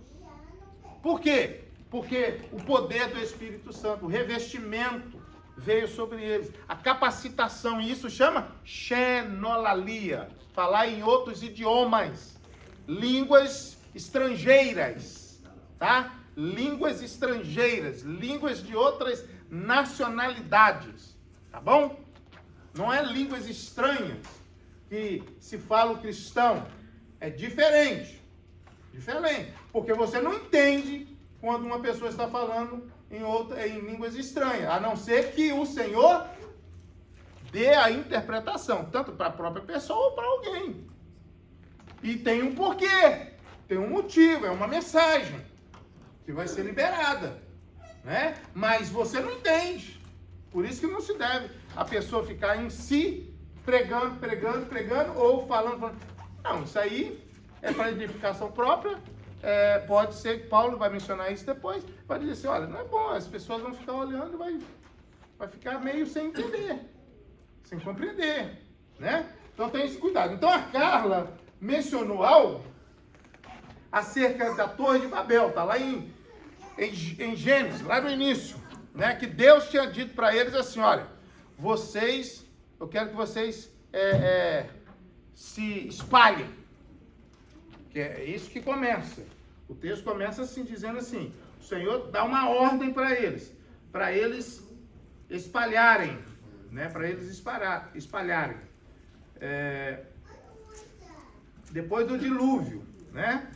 Por quê? Porque o poder do Espírito Santo, o revestimento veio sobre eles, a capacitação, e isso chama xenolalia, falar em outros idiomas, línguas estrangeiras, tá? Línguas estrangeiras, línguas de outras nacionalidades, tá bom? Não é línguas estranhas que se fala o cristão, é diferente, porque você não entende quando uma pessoa está falando em línguas estranhas, a não ser que o Senhor dê a interpretação, tanto para a própria pessoa ou para alguém. E tem um porquê, tem um motivo, é uma mensagem que vai ser liberada, né? Mas você não entende. Por isso que não se deve a pessoa ficar em si pregando, ou falando. Não, isso aí é para edificação própria. Pode ser que Paulo vai mencionar isso depois, vai dizer assim, olha, não é bom, as pessoas vão ficar olhando e vai ficar meio sem entender, sem compreender, né? Então tem esse cuidado. Então a Carla mencionou algo acerca da Torre de Babel, tá lá em Gênesis, lá no início, né? Que Deus tinha dito para eles assim, olha, eu quero que vocês se espalhem. Que é isso que começa. O texto começa assim, dizendo assim, o Senhor dá uma ordem para eles espalharem, né? Para eles espalharem. Depois do dilúvio, né?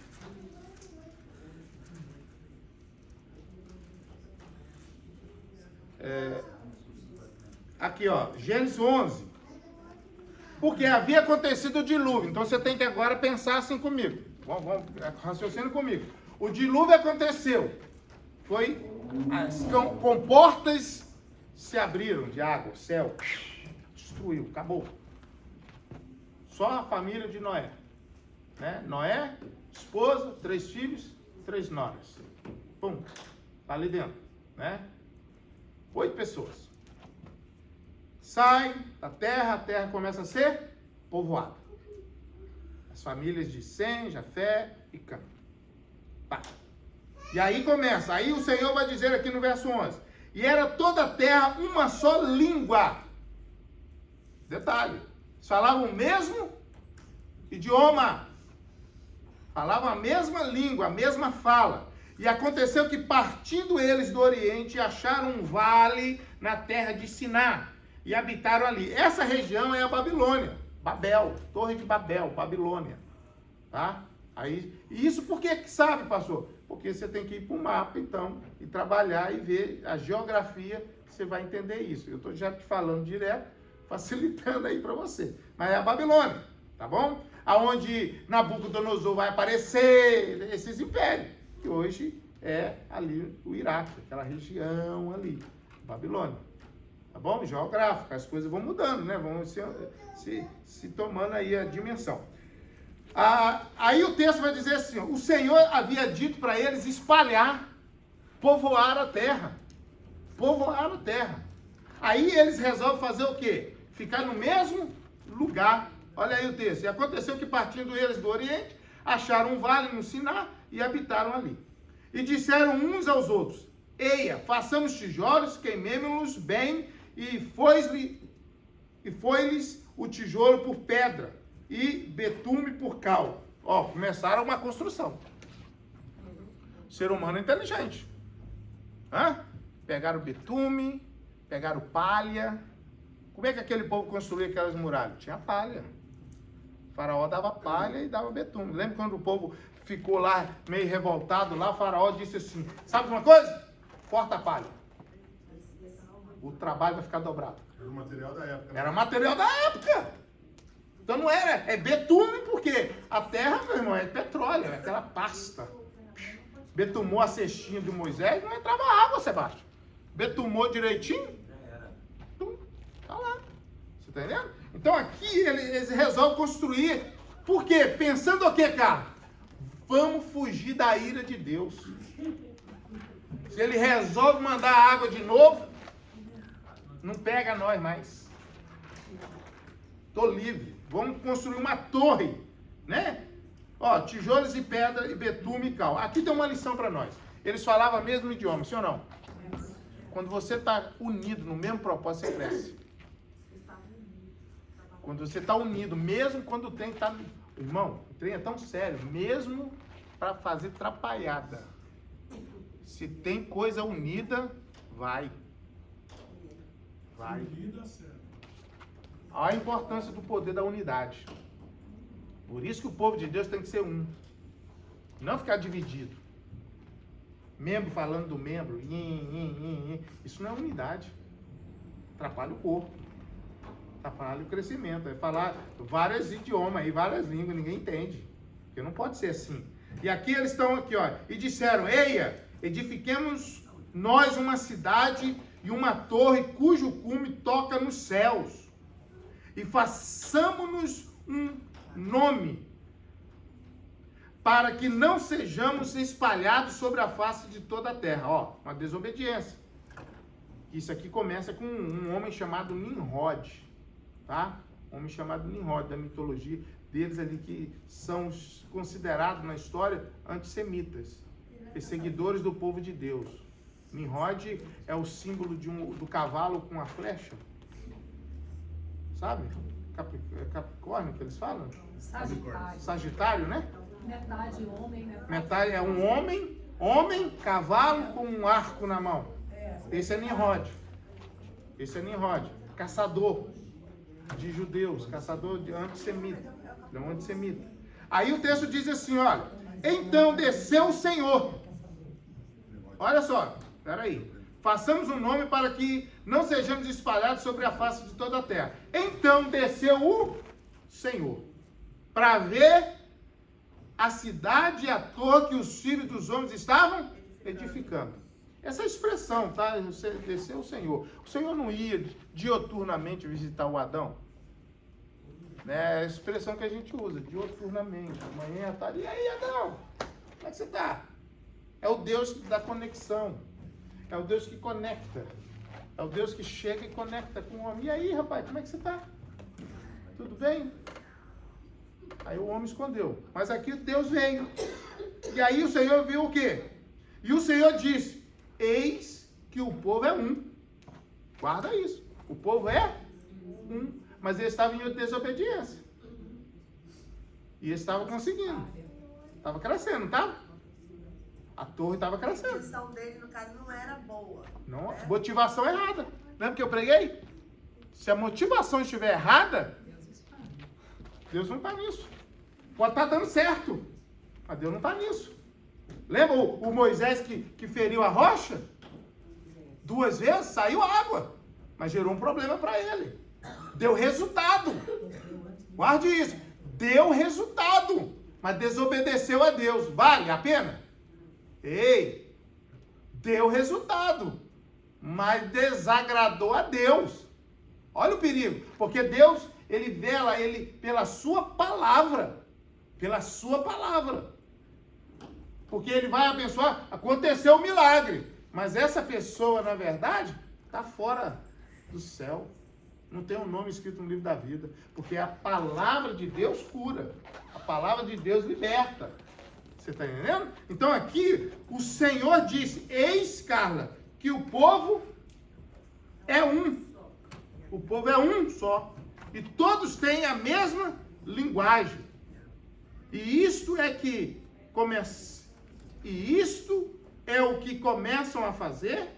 Aqui, ó, Gênesis 11. Porque havia acontecido o dilúvio. Então você tem que agora pensar assim comigo. Vamos raciocina comigo. O dilúvio aconteceu. As comportas se abriram de água, o céu destruiu, acabou. Só a família de Noé, né? Noé, esposa, 3 filhos, 3 noras. Pum, tá ali dentro, né? 8 pessoas. Sai da terra, a terra começa a ser povoada. As famílias de Sem, Jafé e Cã. Tá. E aí começa, aí o Senhor vai dizer aqui no verso 11, e era toda a terra uma só língua. Detalhe, eles falavam o mesmo idioma, falavam a mesma língua, a mesma fala. E aconteceu que partindo eles do Oriente, acharam um vale na terra de Siná e habitaram ali. Essa região é a Babilônia, Babel, Torre de Babel, Babilônia, tá? Aí, e isso por que sabe, pastor? Porque você tem que ir para o mapa, então, e trabalhar e ver a geografia, você vai entender isso. Eu estou já te falando direto, facilitando aí para você. Mas é a Babilônia, tá bom? Aonde Nabucodonosor vai aparecer, esses impérios, que hoje é ali o Iraque, aquela região ali, Babilônia. Tá bom? Geográfico, as coisas vão mudando, né? Vão se tomando aí a dimensão. Aí o texto vai dizer assim, ó, o Senhor havia dito para eles espalhar, povoar a terra. Povoar a terra. Aí eles resolvem fazer o quê? Ficar no mesmo lugar. Olha aí o texto. E aconteceu que partindo eles do Oriente, acharam um vale no Siná e habitaram ali. E disseram uns aos outros, eia, façamos tijolos, queimemo-los bem, e foi-lhes o tijolo por pedra, e betume por cal. Ó, começaram uma construção. O ser humano é inteligente. Pegaram betume, pegaram palha. Como é que aquele povo construía aquelas muralhas? Tinha palha. O faraó dava palha e dava betume. Lembra quando o povo ficou lá meio revoltado lá? O faraó disse assim, sabe uma coisa? Corta a palha. O trabalho vai ficar dobrado. Era o material da época. Né? Era material da época. Então não era, é betume porque a terra, meu irmão, é petróleo, é aquela pasta. Betumou a cestinha de Moisés, não entrava água, Sebastião. Betumou direitinho, tá lá. Você tá entendendo? Então aqui eles resolvem construir. Por quê? Pensando o quê, cara? Vamos fugir da ira de Deus. Se ele resolve mandar água de novo, não pega nós mais. Tô livre. Vamos construir uma torre, né? Ó, tijolos e pedra e betume e cal. Aqui tem uma lição para nós. Eles falavam o mesmo idioma, sim ou não? Quando você está unido no mesmo propósito, você cresce. Quando você está unido, mesmo quando o trem está... Irmão, o trem é tão sério, mesmo para fazer trapalhada. Se tem coisa unida, vai. Unida serve. Olha a importância do poder da unidade. Por isso que o povo de Deus tem que ser um. Não ficar dividido. Membro falando do membro. Isso não é unidade. Atrapalha o corpo. Atrapalha o crescimento. É falar vários idiomas e várias línguas. Ninguém entende. Porque não pode ser assim. E aqui eles estão aqui, ó. E disseram, eia, edifiquemos nós uma cidade e uma torre cujo cume toca nos céus, e façamo-nos um nome, para que não sejamos espalhados sobre a face de toda a terra. Ó, uma desobediência. Isso aqui começa com um homem chamado Nimrod, tá? Um homem chamado Nimrod, da mitologia deles ali, que são considerados na história antissemitas, perseguidores do povo de Deus. Nimrod é o símbolo do cavalo com a flecha, sabe? Capricórnio que eles falam? Sagitário. Sagitário, né? Metade homem, Metade é um homem, cavalo com um arco na mão. Esse é Nimrod. Esse é Nimrod, caçador de judeus, caçador de antissemita. Ele é um antissemita. Aí o texto diz assim, olha, então desceu o Senhor. Olha só, peraí. Façamos um nome para que não sejamos espalhados sobre a face de toda a terra. Então desceu o Senhor para ver a cidade e a torre que os filhos dos homens estavam edificando. Essa expressão, tá? Desceu o Senhor. O Senhor não ia dioturnamente visitar o Adão. Né? É a expressão que a gente usa, dioturnamente. Amanhã, à tarde. E aí, Adão? Como é que você está? É o Deus da conexão. É o Deus que conecta. É o Deus que chega e conecta com o homem. E aí, rapaz, como é que você está? Tudo bem? Aí o homem escondeu. Mas aqui Deus veio. E aí o Senhor viu o quê? E o Senhor disse, eis que o povo é um. Guarda isso. O povo é um. Mas ele estava em desobediência. E ele estava conseguindo. Estava crescendo, tá? A torre estava A crescendo. intenção dele, no caso, não era boa. Não, né? motivação errada. Lembra que eu preguei? Se a motivação estiver errada, Deus não está nisso. Pode estar dando certo, mas Deus não está nisso. Lembra o Moisés que feriu a rocha? 2 vezes saiu água, mas gerou um problema para ele. Deu resultado. Guarde isso. Deu resultado, mas desobedeceu a Deus. Vale a pena? Ei, deu resultado, mas desagradou a Deus. Olha o perigo, porque Deus, ele vela pela sua palavra. Pela sua palavra. Porque ele vai abençoar. Aconteceu um milagre. Mas essa pessoa, na verdade, está fora do céu. Não tem um nome escrito no livro da vida. Porque a palavra de Deus cura. A palavra de Deus liberta. Você está entendendo? Então aqui, o Senhor disse, eis, Carla, que o povo é um. O povo é um só. E todos têm a mesma linguagem. E isto é o que começam a fazer,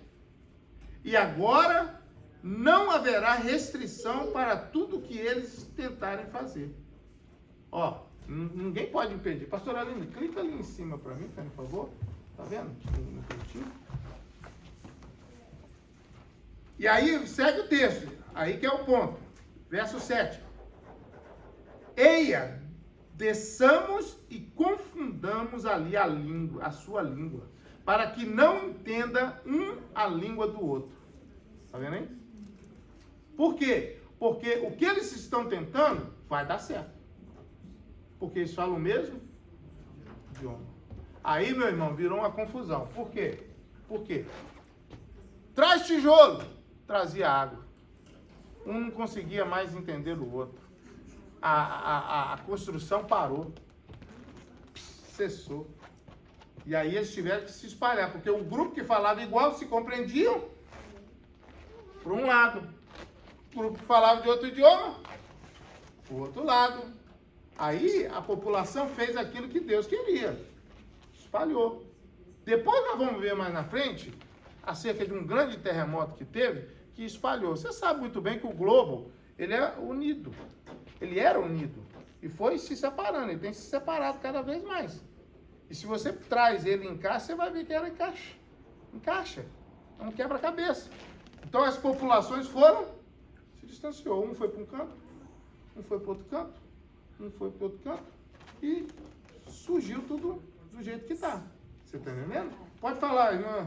e agora não haverá restrição para tudo que eles tentarem fazer. Ó, ninguém pode impedir. Pastor Aline, clica ali em cima para mim, por favor. Tá vendo? No cantinho. E aí segue o texto. Aí que é o ponto. Verso 7. Eia, desçamos e confundamos ali a sua língua, para que não entenda um a língua do outro. Tá vendo aí? Por quê? Porque o que eles estão tentando vai dar certo. Porque eles falam o mesmo idioma. Aí, meu irmão, virou uma confusão. Por quê? Por quê? Traz tijolo. Trazia água. Um não conseguia mais entender o outro. A construção parou, cessou. E aí eles tiveram que se espalhar, porque o grupo que falava igual se compreendiam por um lado, o grupo que falava de outro idioma, por outro lado. Aí a população fez aquilo que Deus queria, espalhou. Depois nós vamos ver mais na frente, acerca de um grande terremoto que teve, que espalhou. Você sabe muito bem que o globo, ele é unido. Ele era unido e foi se separando, ele tem se separado cada vez mais. E se você traz ele em caixa, você vai ver que era encaixa. É um quebra-cabeça. Então as populações se distanciou. Um foi para um canto, um foi para outro canto, um foi para outro canto e surgiu tudo do jeito que está. Você está entendendo? Pode falar, irmã.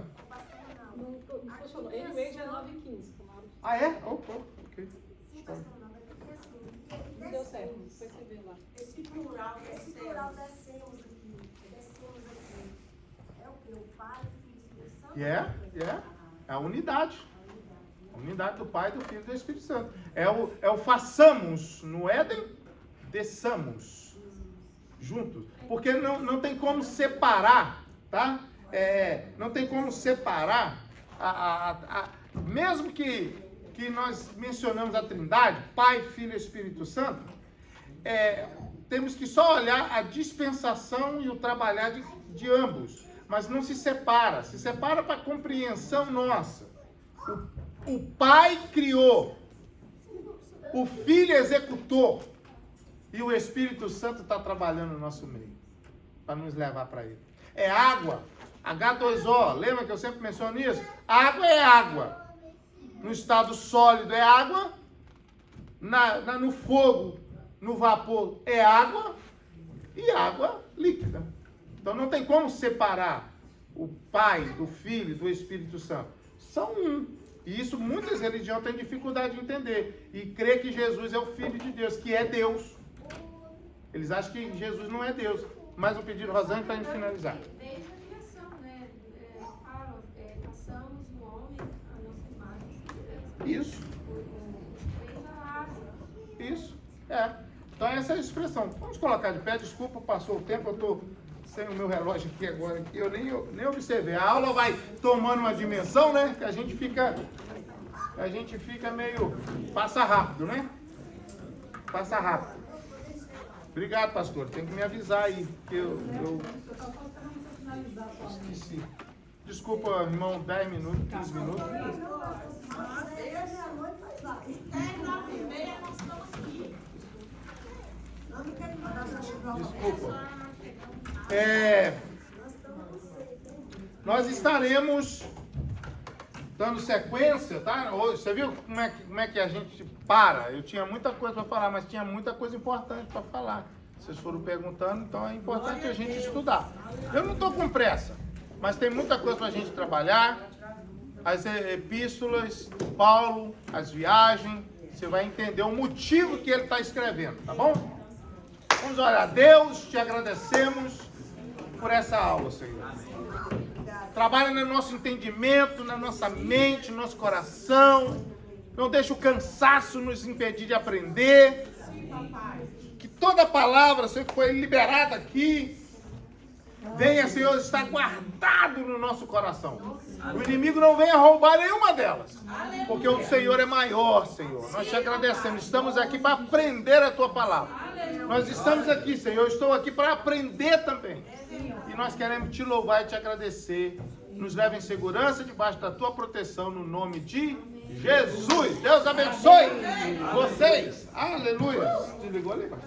Não funcionou. Ele veio dia 9h15. Ah, é? Opa, ok. Não deu certo. Depois você vê lá. Esse plural Esse plural descemos aqui. É o que? O Pai, o Filho e o Espírito Santo? É a unidade. A unidade do Pai, do Filho e do Espírito Santo. É o façamos no Éden, desçamos juntos. Porque não tem como separar, tá? Não tem como separar, mesmo que nós mencionamos a Trindade, Pai, Filho e Espírito Santo, temos que só olhar a dispensação e o trabalhar de ambos, mas não se separa para a compreensão nossa. O Pai criou, o Filho executou e o Espírito Santo está trabalhando no nosso meio para nos levar para Ele. É água, H2O, lembra que eu sempre menciono isso? Água é água. No estado sólido é água, no fogo, no vapor é água e água líquida. Então não tem como separar o Pai, do Filho e do Espírito Santo. São um. E isso muitas religiões têm dificuldade de entender. E crer que Jesus é o Filho de Deus, que é Deus. Eles acham que Jesus não é Deus. Mais um pedido, Rosane, para a gente finalizar. Desde a criação, né? Fala, passamos o homem a nossa imagem. Isso. Fez a água. Isso. Então essa é a expressão. Vamos colocar de pé. Desculpa, passou o tempo. Eu estou sem o meu relógio aqui agora. Eu nem observei. A aula vai tomando uma dimensão, né? Que a gente fica meio... Passa rápido, né? Passa rápido. Obrigado, pastor. Tem que me avisar aí. Que eu esqueci. Desculpa, irmão. 10 minutos, 15 minutos. 10, 9h30 nós estamos aqui. Desculpa. Nós estaremos dando sequência, tá? Você viu como é que a gente para? Eu tinha muita coisa para falar, mas tinha muita coisa importante para falar. Vocês foram perguntando, então é importante a gente estudar. Eu não estou com pressa, mas tem muita coisa para a gente trabalhar. As epístolas do Paulo, as viagens, você vai entender o motivo que ele está escrevendo, tá bom? Vamos orar. Deus, te agradecemos por essa aula, Senhor. Trabalha no nosso entendimento, na nossa mente, no nosso coração. Não deixa o cansaço nos impedir de aprender. Que toda palavra, Senhor, que foi liberada aqui, venha, Senhor, estar guardado no nosso coração. O inimigo não venha roubar nenhuma delas. Porque o Senhor é maior, Senhor. Nós te agradecemos. Estamos aqui para aprender a tua palavra. Nós estamos aqui, Senhor. Eu estou aqui para aprender também. E nós queremos te louvar e te agradecer. Nos leva em segurança debaixo da tua proteção, no nome de Jesus. Deus abençoe vocês. Aleluia. Desligou ali, pai?